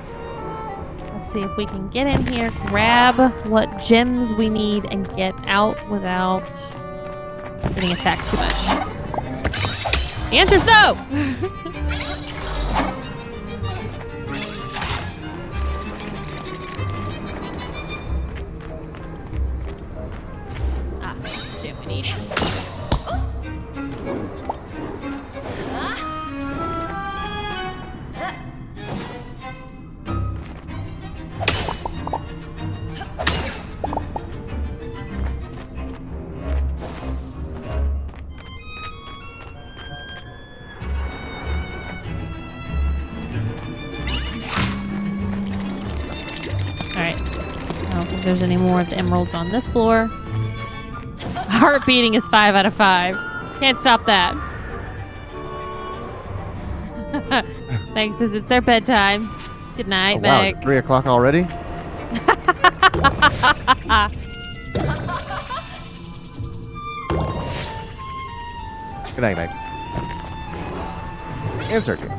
Let's see if we can get in here, grab what gems we need, and get out without getting attacked too much. The answer's no! Gem we need. Alright. I don't think there's any more of the emeralds on this floor. Heart beating is 5 out of 5. Can't stop that. Meg says it's their bedtime. Good night, Oh, wow, Meg. is it 3 o'clock already? Good night, Meg. And Sergio.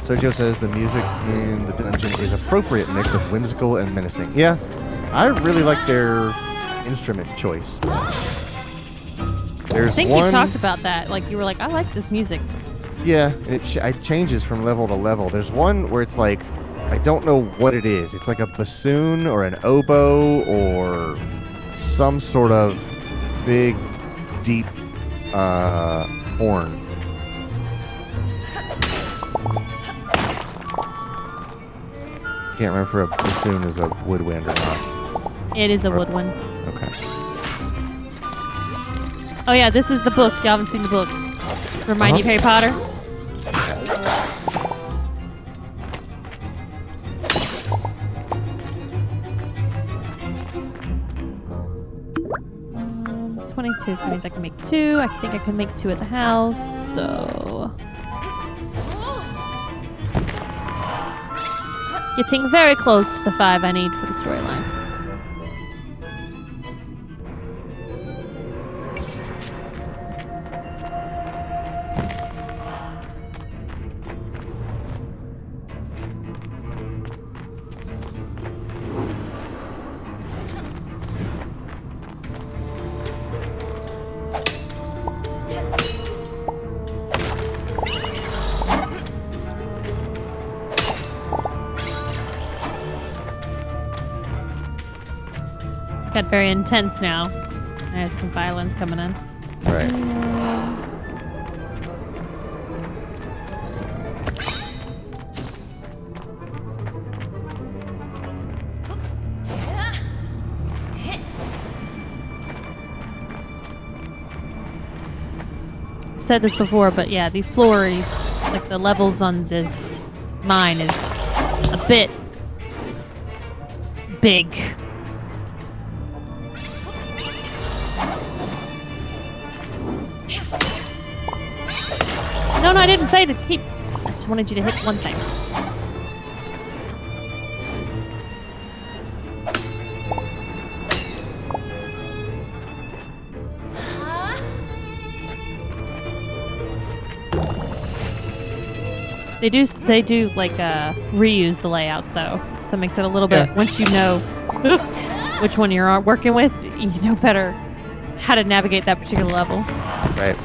Sergio says the music in the dungeon is appropriate mix of whimsical and menacing. Yeah, I really like their instrument choice. There's I think one, you talked about that. Like, you were like, I like this music. yeah, and it changes from level to level. There's one where it's like, I don't know what it is. It's like a bassoon or an oboe or some sort of big, deep horn. Can't remember if a bassoon is a woodwind or not. It is a woodwind. Okay. Oh yeah, this is the book. Y'all haven't seen the book. Remind you of Harry Potter? 22, so that means I can make 2. I think I can make 2 at the house, so... Getting very close to the 5 I need for the storyline. Got very intense now. There's some violence coming in. Right. I've said this before, but yeah, these floors, like the levels on this mine is a bit big. No, I didn't say to keep. I just wanted you to hit one thing. They do like reuse the layouts though, so it makes it a little bit. Once you know which one you're working with, you know better how to navigate that particular level. Right.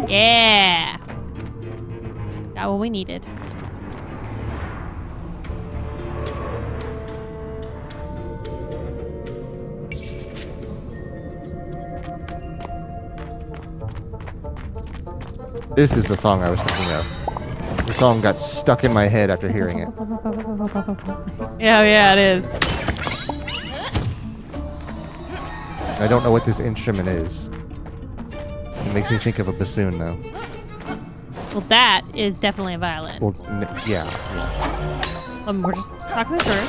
Yeah. Got what we needed. This is the song I was thinking of. The song got stuck in my head after hearing it. Yeah, it is. I don't know what this instrument is. It makes me think of a bassoon, though. Well, that is definitely a violin. Well, yeah. We're just talking through.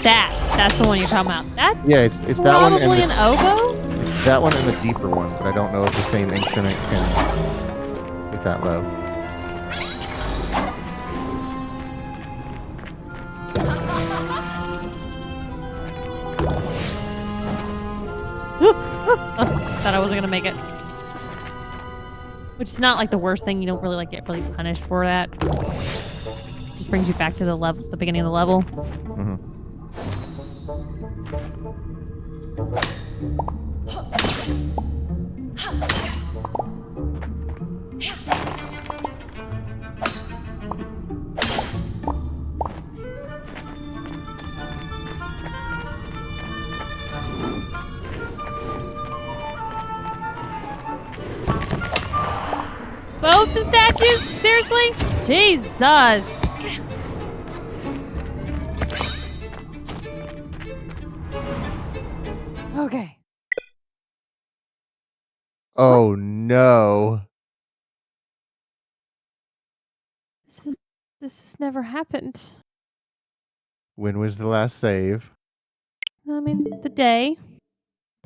That's the one you're talking about. That's it's that one and probably an oboe. It's that one and the deeper one, but I don't know if the same instrument can get that low. Thought I wasn't gonna make it. Which is not like the worst thing. You don't really get really punished for that. Just brings you back to the beginning of the level. Mm-hmm. Both the statues? Seriously? Jesus. Okay. Oh no. This has never happened. When was the last save? I mean, the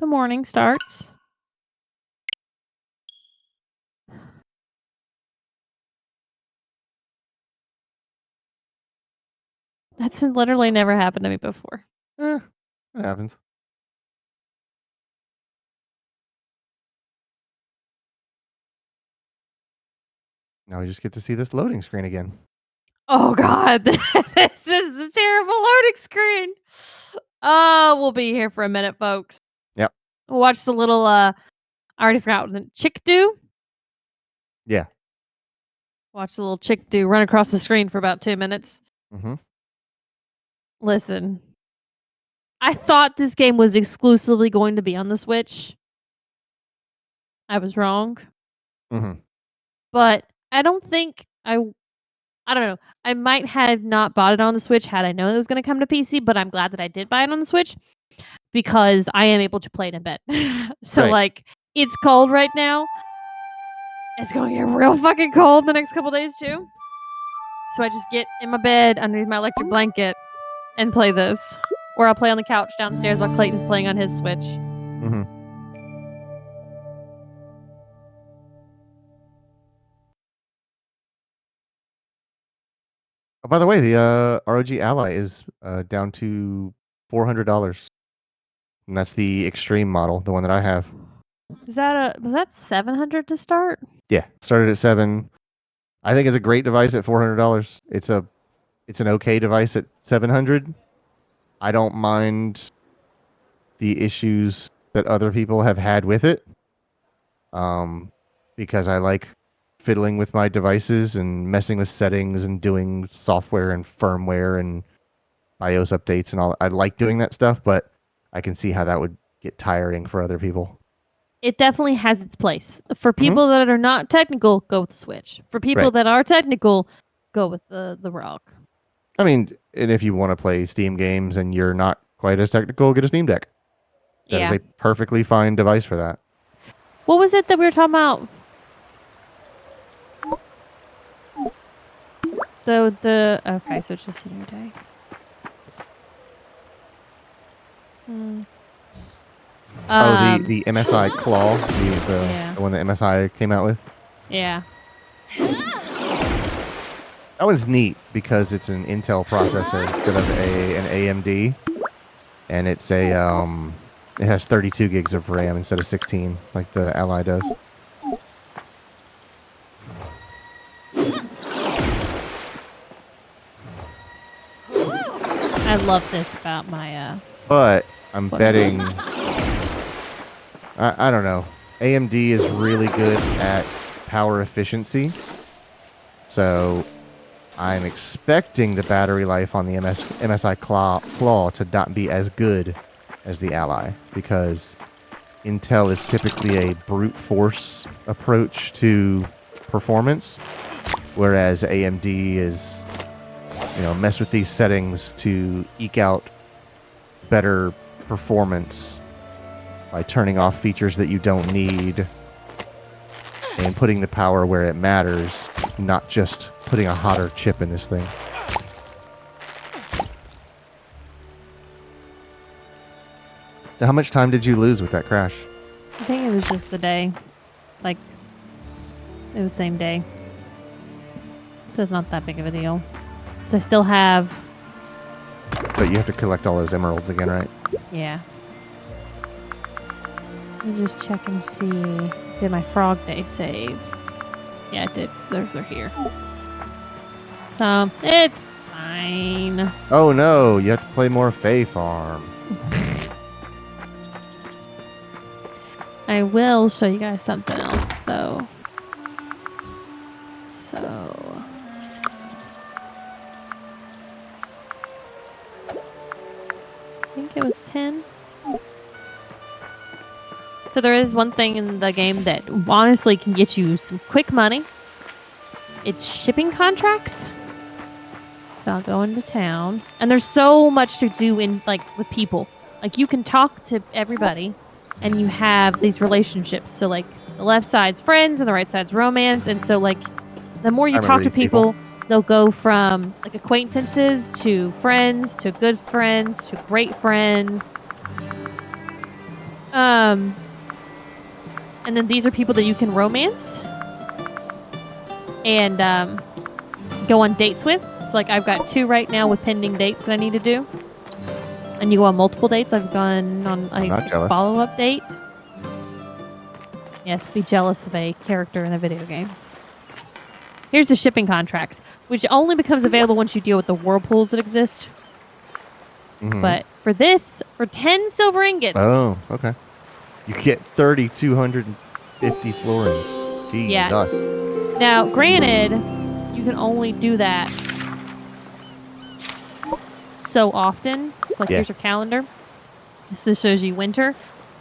morning starts. That's literally never happened to me before. It happens. Now we just get to see this loading screen again. Oh God, this is the terrible loading screen. Oh, we'll be here for a minute, folks. Yep. We'll watch the little, I already forgot what the chick do. Yeah. Watch the little chick do run across the screen for about 2 minutes. Mm-hmm. Listen, I thought this game was exclusively going to be on the Switch. I was wrong. Mm-hmm. But I don't think I don't know. I might have not bought it on the Switch had I known it was going to come to PC, but I'm glad that I did buy it on the Switch because I am able to play it in bed. So, Right. like, it's cold right now. It's going to get real fucking cold the next couple days, too. So I just get in my bed underneath my electric blanket and play this. Or I'll play on the couch downstairs while Clayton's playing on his Switch. Mm-hmm. Oh, by the way, the ROG Ally is down to $400, and that's the extreme model, the one that I have. Was that $700 to start? Yeah, started at $700. I think it's a great device at $400. It's an okay device at $700. I don't mind the issues that other people have had with it, because I like fiddling with my devices and messing with settings and doing software and firmware and BIOS updates and all. I like doing that stuff, but I can see how that would get tiring for other people. It definitely has its place. For people that are not technical, go with the Switch. For people that are technical, go with the ROG. I mean, and if you want to play Steam games and you're not quite as technical, get a Steam Deck. That is a perfectly fine device for that. What was it that we were talking about? Okay, so it's just a new day. The MSI Claw, the one that MSI came out with. Yeah. That one's neat because it's an Intel processor instead of an AMD, and it's a It has 32 gigs of RAM instead of 16, like the Ally does. I love this about my But I'm What? betting. I don't know. AMD is really good at power efficiency. So I'm expecting the battery life on the MSI Claw to not be as good as the Ally, because Intel is typically a brute force approach to performance, whereas AMD is, mess with these settings to eke out better performance by turning off features that you don't need and putting the power where it matters, not just putting a hotter chip in this thing. So how much time did you lose with that crash? I think it was just the day. Like, it was same day. So it's not that big of a deal. 'Cause I still have, But you have to collect all those emeralds again, right? yeah. Let me just check and see. Did my frog day save? Yeah, it did. Those are here. So, it's fine. Oh no, you have to play more Fae Farm. I will show you guys something else, though. So, let's see. I think it was 10. So there is one thing in the game that honestly can get you some quick money. It's shipping contracts. So I'll go into town. And there's so much to do in with people. Like you can talk to everybody and you have these relationships. So like the left side's friends and the right side's romance. And so like the more you I remember talk to these people. they'll go from like acquaintances to friends to good friends to great friends. And then these are people that you can romance and go on dates with. So like I've got 2 right now with pending dates that I need to do. And you go on multiple dates. I've gone on Not a jealous. follow-up date. Yes, be jealous of a character in a video game. Here's the shipping contracts, which only becomes available once you deal with the whirlpools that exist. Mhm. But for this, for 10 silver ingots. Oh, okay. You get 3,250 florins. Jesus. Yeah. Now, granted, you can only do that so often. So, like, Yeah. here's your calendar. This shows you winter.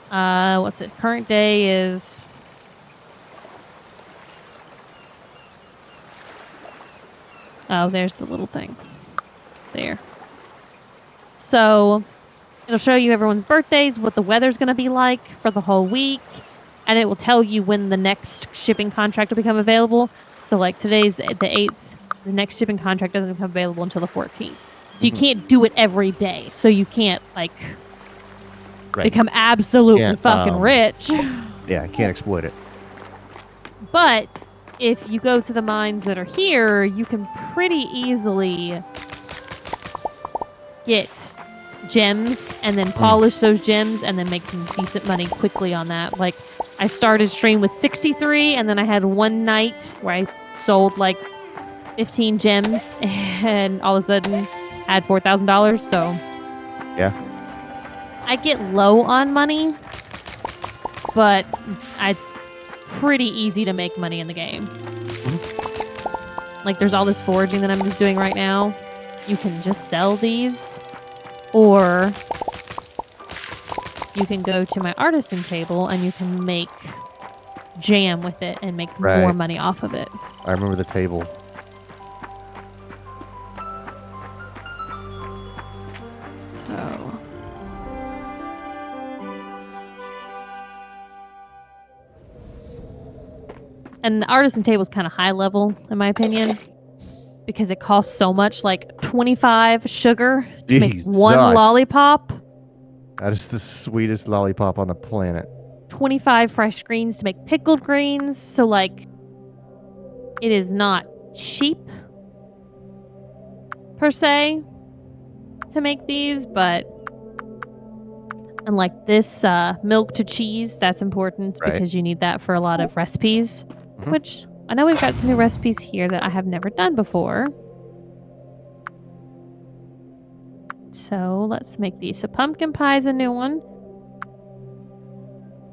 What's it? Current day is... Oh, there's the little thing. There. So, it'll show you everyone's birthdays, what the weather's going to be like for the whole week, and it will tell you when the next shipping contract will become available. So, like, today's the 8th. The next shipping contract doesn't become available until the 14th. So you can't do it every day. So you can't, like, become absolutely fucking rich. Yeah, can't exploit it. But if you go to the mines that are here, you can pretty easily get gems and then polish those gems and then make some decent money quickly on that. Like, I started stream with 63 and then I had one night where I sold like 15 gems and all of a sudden had $4,000. So Yeah. I get low on money, but it's pretty easy to make money in the game. Like, there's all this foraging that I'm just doing right now. You can just sell these, or you can go to my artisan table and you can make jam with it and make more money off of it. I remember the table. So... And the artisan table is kind of high level, in my opinion, because it costs so much, like 25 sugar to make one lollipop. That is the sweetest lollipop on the planet. 25 fresh greens to make pickled greens. So, like, it is not cheap, per se, to make these, but And like this milk to cheese, that's important Right. because you need that for a lot of recipes, Mhm. which I know we've got some new recipes here that I have never done before. So let's make these. So pumpkin pie is a new one.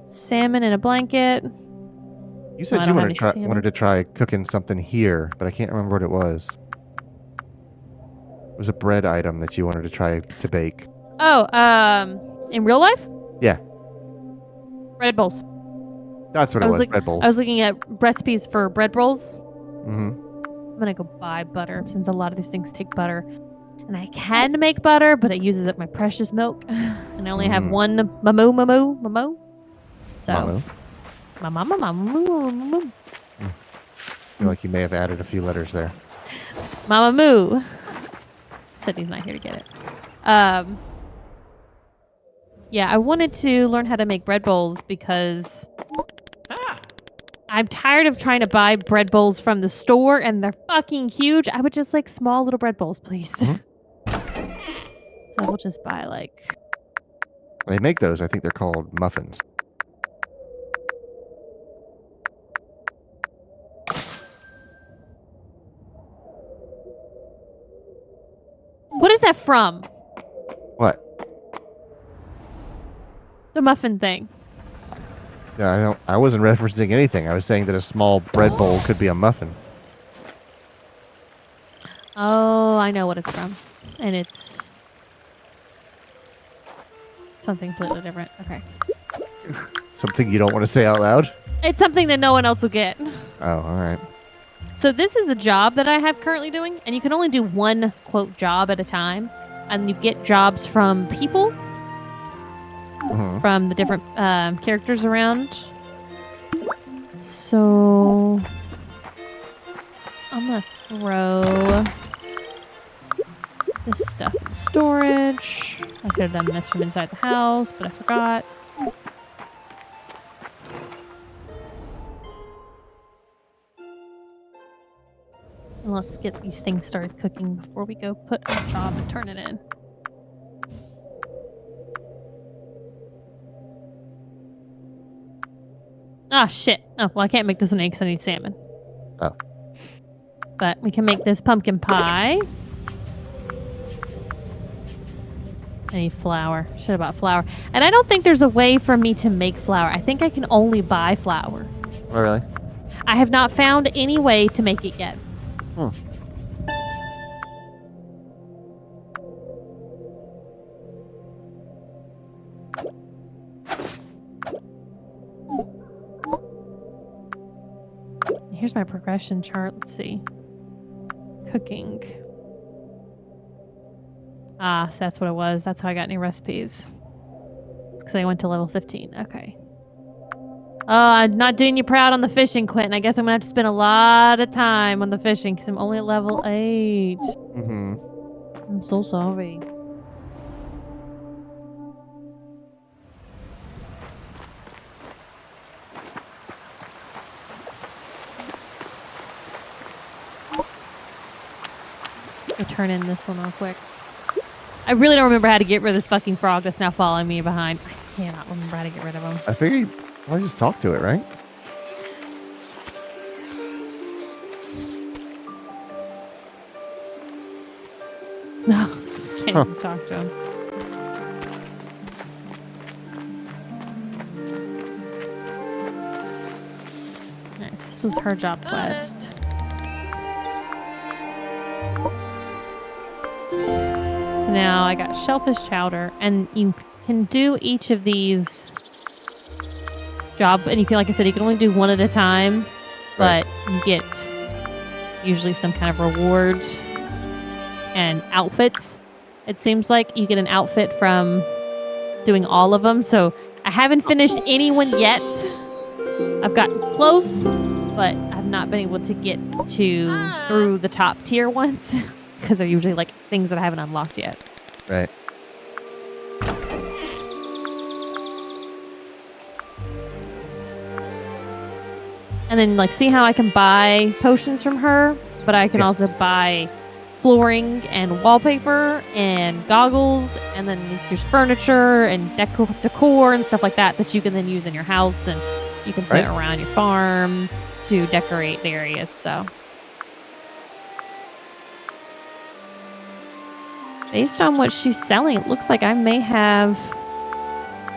Salmon in a blanket. You Oh, I said you don't have wanted any to try salmon. cooking something here, but I can't remember what it was. It was a bread item that you wanted to try to bake. Oh, in real life? Yeah. Bread bowls. That's what I it was was. like, Bread I was bowls. looking at recipes for bread rolls. Hmm. I'm gonna go buy butter since a lot of these things take butter, and I can make butter, but it uses up my precious milk, and I only have one mamo. So, Mamu. mama. I feel like you may have added a few letters there. Mama Moo said he's not here to get it. Yeah, I wanted to learn how to make bread bowls because I'm tired of trying to buy bread bowls from the store and they're fucking huge. I would just like small little bread bowls, please. Mhm. So we'll just buy like. They make those. I think they're called muffins. What is that from? What? The muffin thing. Yeah, I wasn't referencing anything. I was saying that a small bread bowl could be a muffin. Oh, I know what it's from. And it's something completely different. Okay. Something you don't want to say out loud? It's something that no one else will get. Oh, all right. So this is a job that I have currently doing, and you can only do one, quote, job at a time. And you get jobs from people, Mhm. from the different characters around. So I'm going to throw this stuff in storage. I could have done this from inside the house, but I forgot. And let's get these things started cooking before we go put a job and turn it in. Ah, shit. Oh, well, I can't make this one because I need salmon. Oh. But we can make this pumpkin pie. I need flour. Should have bought flour. And I don't think there's a way for me to make flour. I think I can only buy flour. Oh, really? I have not found any way to make it yet. Hmm. Here's my progression chart. Let's see. Cooking. Ah, so that's what it was. That's how I got new recipes. Because I went to level 15. Okay. I'm not doing you proud on the fishing, Quentin. I guess I'm going to have to spend a lot of time on the fishing because I'm only at level 8. Mm-hmm. I'm so sorry. I'll turn in this one real quick. I really don't remember how to get rid of this fucking frog that's now following me behind. I cannot remember how to get rid of him. I figure you probably just talk to it, right? No, can't even talk to him. Alright, so this was her job quest. So now I got shellfish chowder, and you can do each of these and you can, like I said, you can only do one at a time, but you get usually some kind of rewards and outfits. It seems like you get an outfit from doing all of them. So I haven't finished anyone yet. I've gotten close, but I've not been able to get through the top tier ones because they're usually like things that I haven't unlocked yet. Right. And then like see how I can buy potions from her, but I can also buy flooring and wallpaper and goggles, and then there's furniture and decor and stuff like that you can then use in your house, and you can put Right. around your farm to decorate the areas. So based on what she's selling, it looks like I may have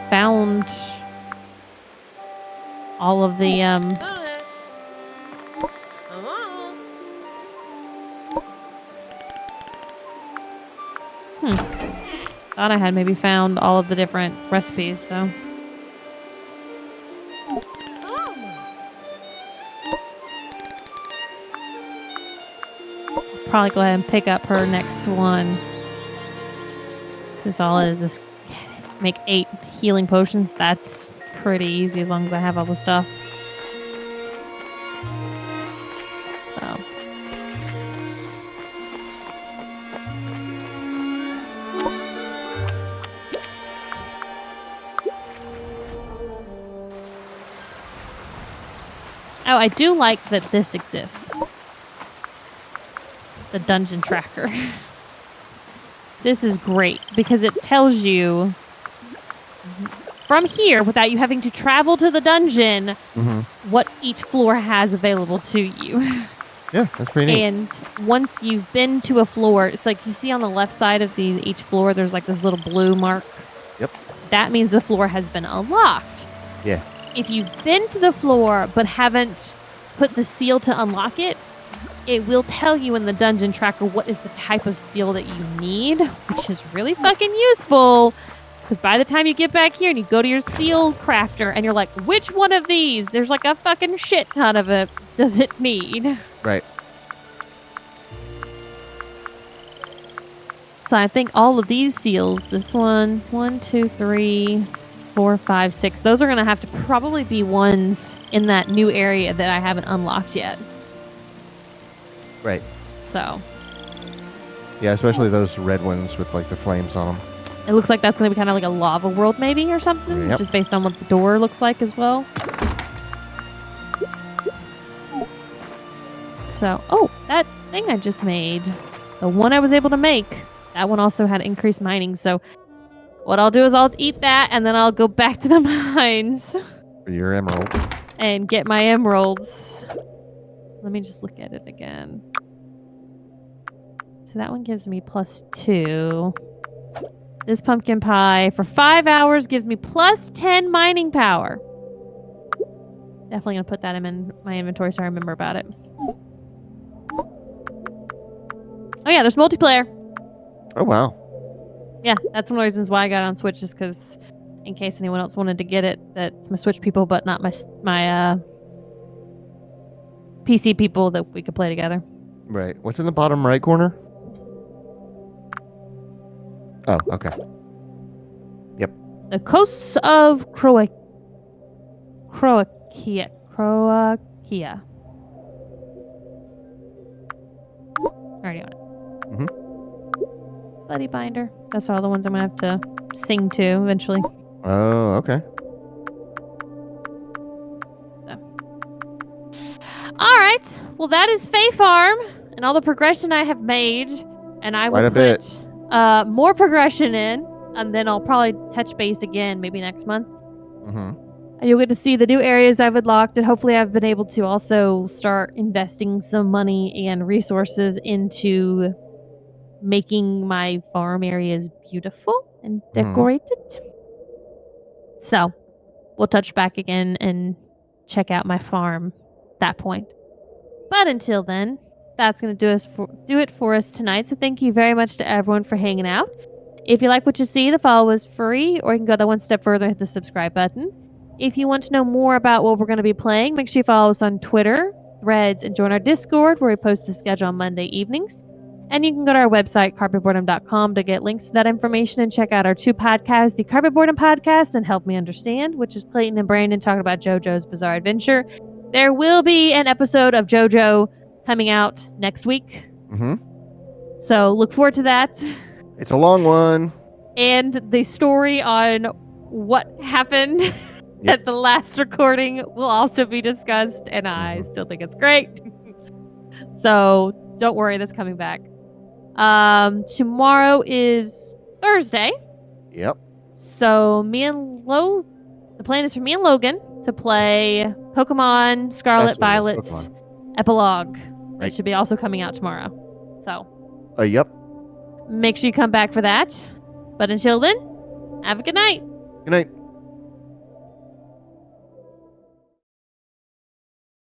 found all of the thought I had maybe found all of the different recipes, so probably go ahead and pick up her next one. This all is just make 8 healing potions. That's pretty easy as long as I have all the stuff. So oh, I do like that this exists. The dungeon tracker. This is great because it tells you from here, without you having to travel to the dungeon, what each floor has available to you. Yeah, that's pretty neat. And once you've been to a floor, it's like you see on the left side of each floor, there's like this little blue mark. Yep. That means the floor has been unlocked. Yeah. If you've been to the floor but haven't put the seal to unlock it, it will tell you in the dungeon tracker what is the type of seal that you need, which is really fucking useful. Because by the time you get back here and you go to your seal crafter and you're like, which one of these? There's like a fucking shit ton of it. Does it need? Right. So I think all of these seals, this one, 1, 2, 3, 4, 5, 6, those are going to have to probably be ones in that new area that I haven't unlocked yet. Right. So. Yeah, especially those red ones with like the flames on them. It looks like that's going to be kind of like a lava world maybe or something, Yep. just based on what the door looks like as well. So, oh, that thing I just made, the one I was able to make, that one also had increased mining. So what I'll do is I'll eat that and then I'll go back to the mines For your emeralds. and get my emeralds. Let me just look at it again. So that one gives me +2. This pumpkin pie for 5 hours gives me +10 mining power. Definitely going to put that in my inventory so I remember about it. Oh yeah, there's multiplayer. Oh, wow. Yeah, that's one of the reasons why I got it on Switch, is because in case anyone else wanted to get it, that's my Switch people, but not my PC people that we could play together. Right. What's in the bottom right corner? Oh, okay. Yep. The coasts of Croatia. Already on it. Buddy Binder. That's all the ones I'm going to have to sing to eventually. Oh, okay. All right. Well, that is Fae Farm and all the progression I have made. And I will put more progression in. And then I'll probably touch base again maybe next month. Mm-hmm. And you'll get to see the new areas I've unlocked. And hopefully I've been able to also start investing some money and resources into making my farm areas beautiful and decorated. So we'll touch back again and check out my farm at that point. But until then, that's going to do it for us tonight. So thank you very much to everyone for hanging out. If you like what you see, the follow is free, or you can go that one step further and hit the subscribe button. If you want to know more about what we're going to be playing, make sure you follow us on Twitter, Threads, and join our Discord where we post the schedule on Monday evenings. And you can go to our website, carpetboredom.com, to get links to that information and check out our 2 podcasts, the Carpet Boredom Podcast and Help Me Understand, which is Clayton and Brandon talking about JoJo's Bizarre Adventure. There will be an episode of JoJo coming out next week. So look forward to that. It's a long one. And the story on what happened at the last recording will also be discussed, and I still think it's great. So don't worry, that's coming back. Tomorrow is Thursday. Yep. So the plan is for me and Logan to play Pokemon Scarlet That's what it is, Violet's epilogue. Right. It should be also coming out tomorrow. So Yep. make sure you come back for that. But until then, have a good night. Good night.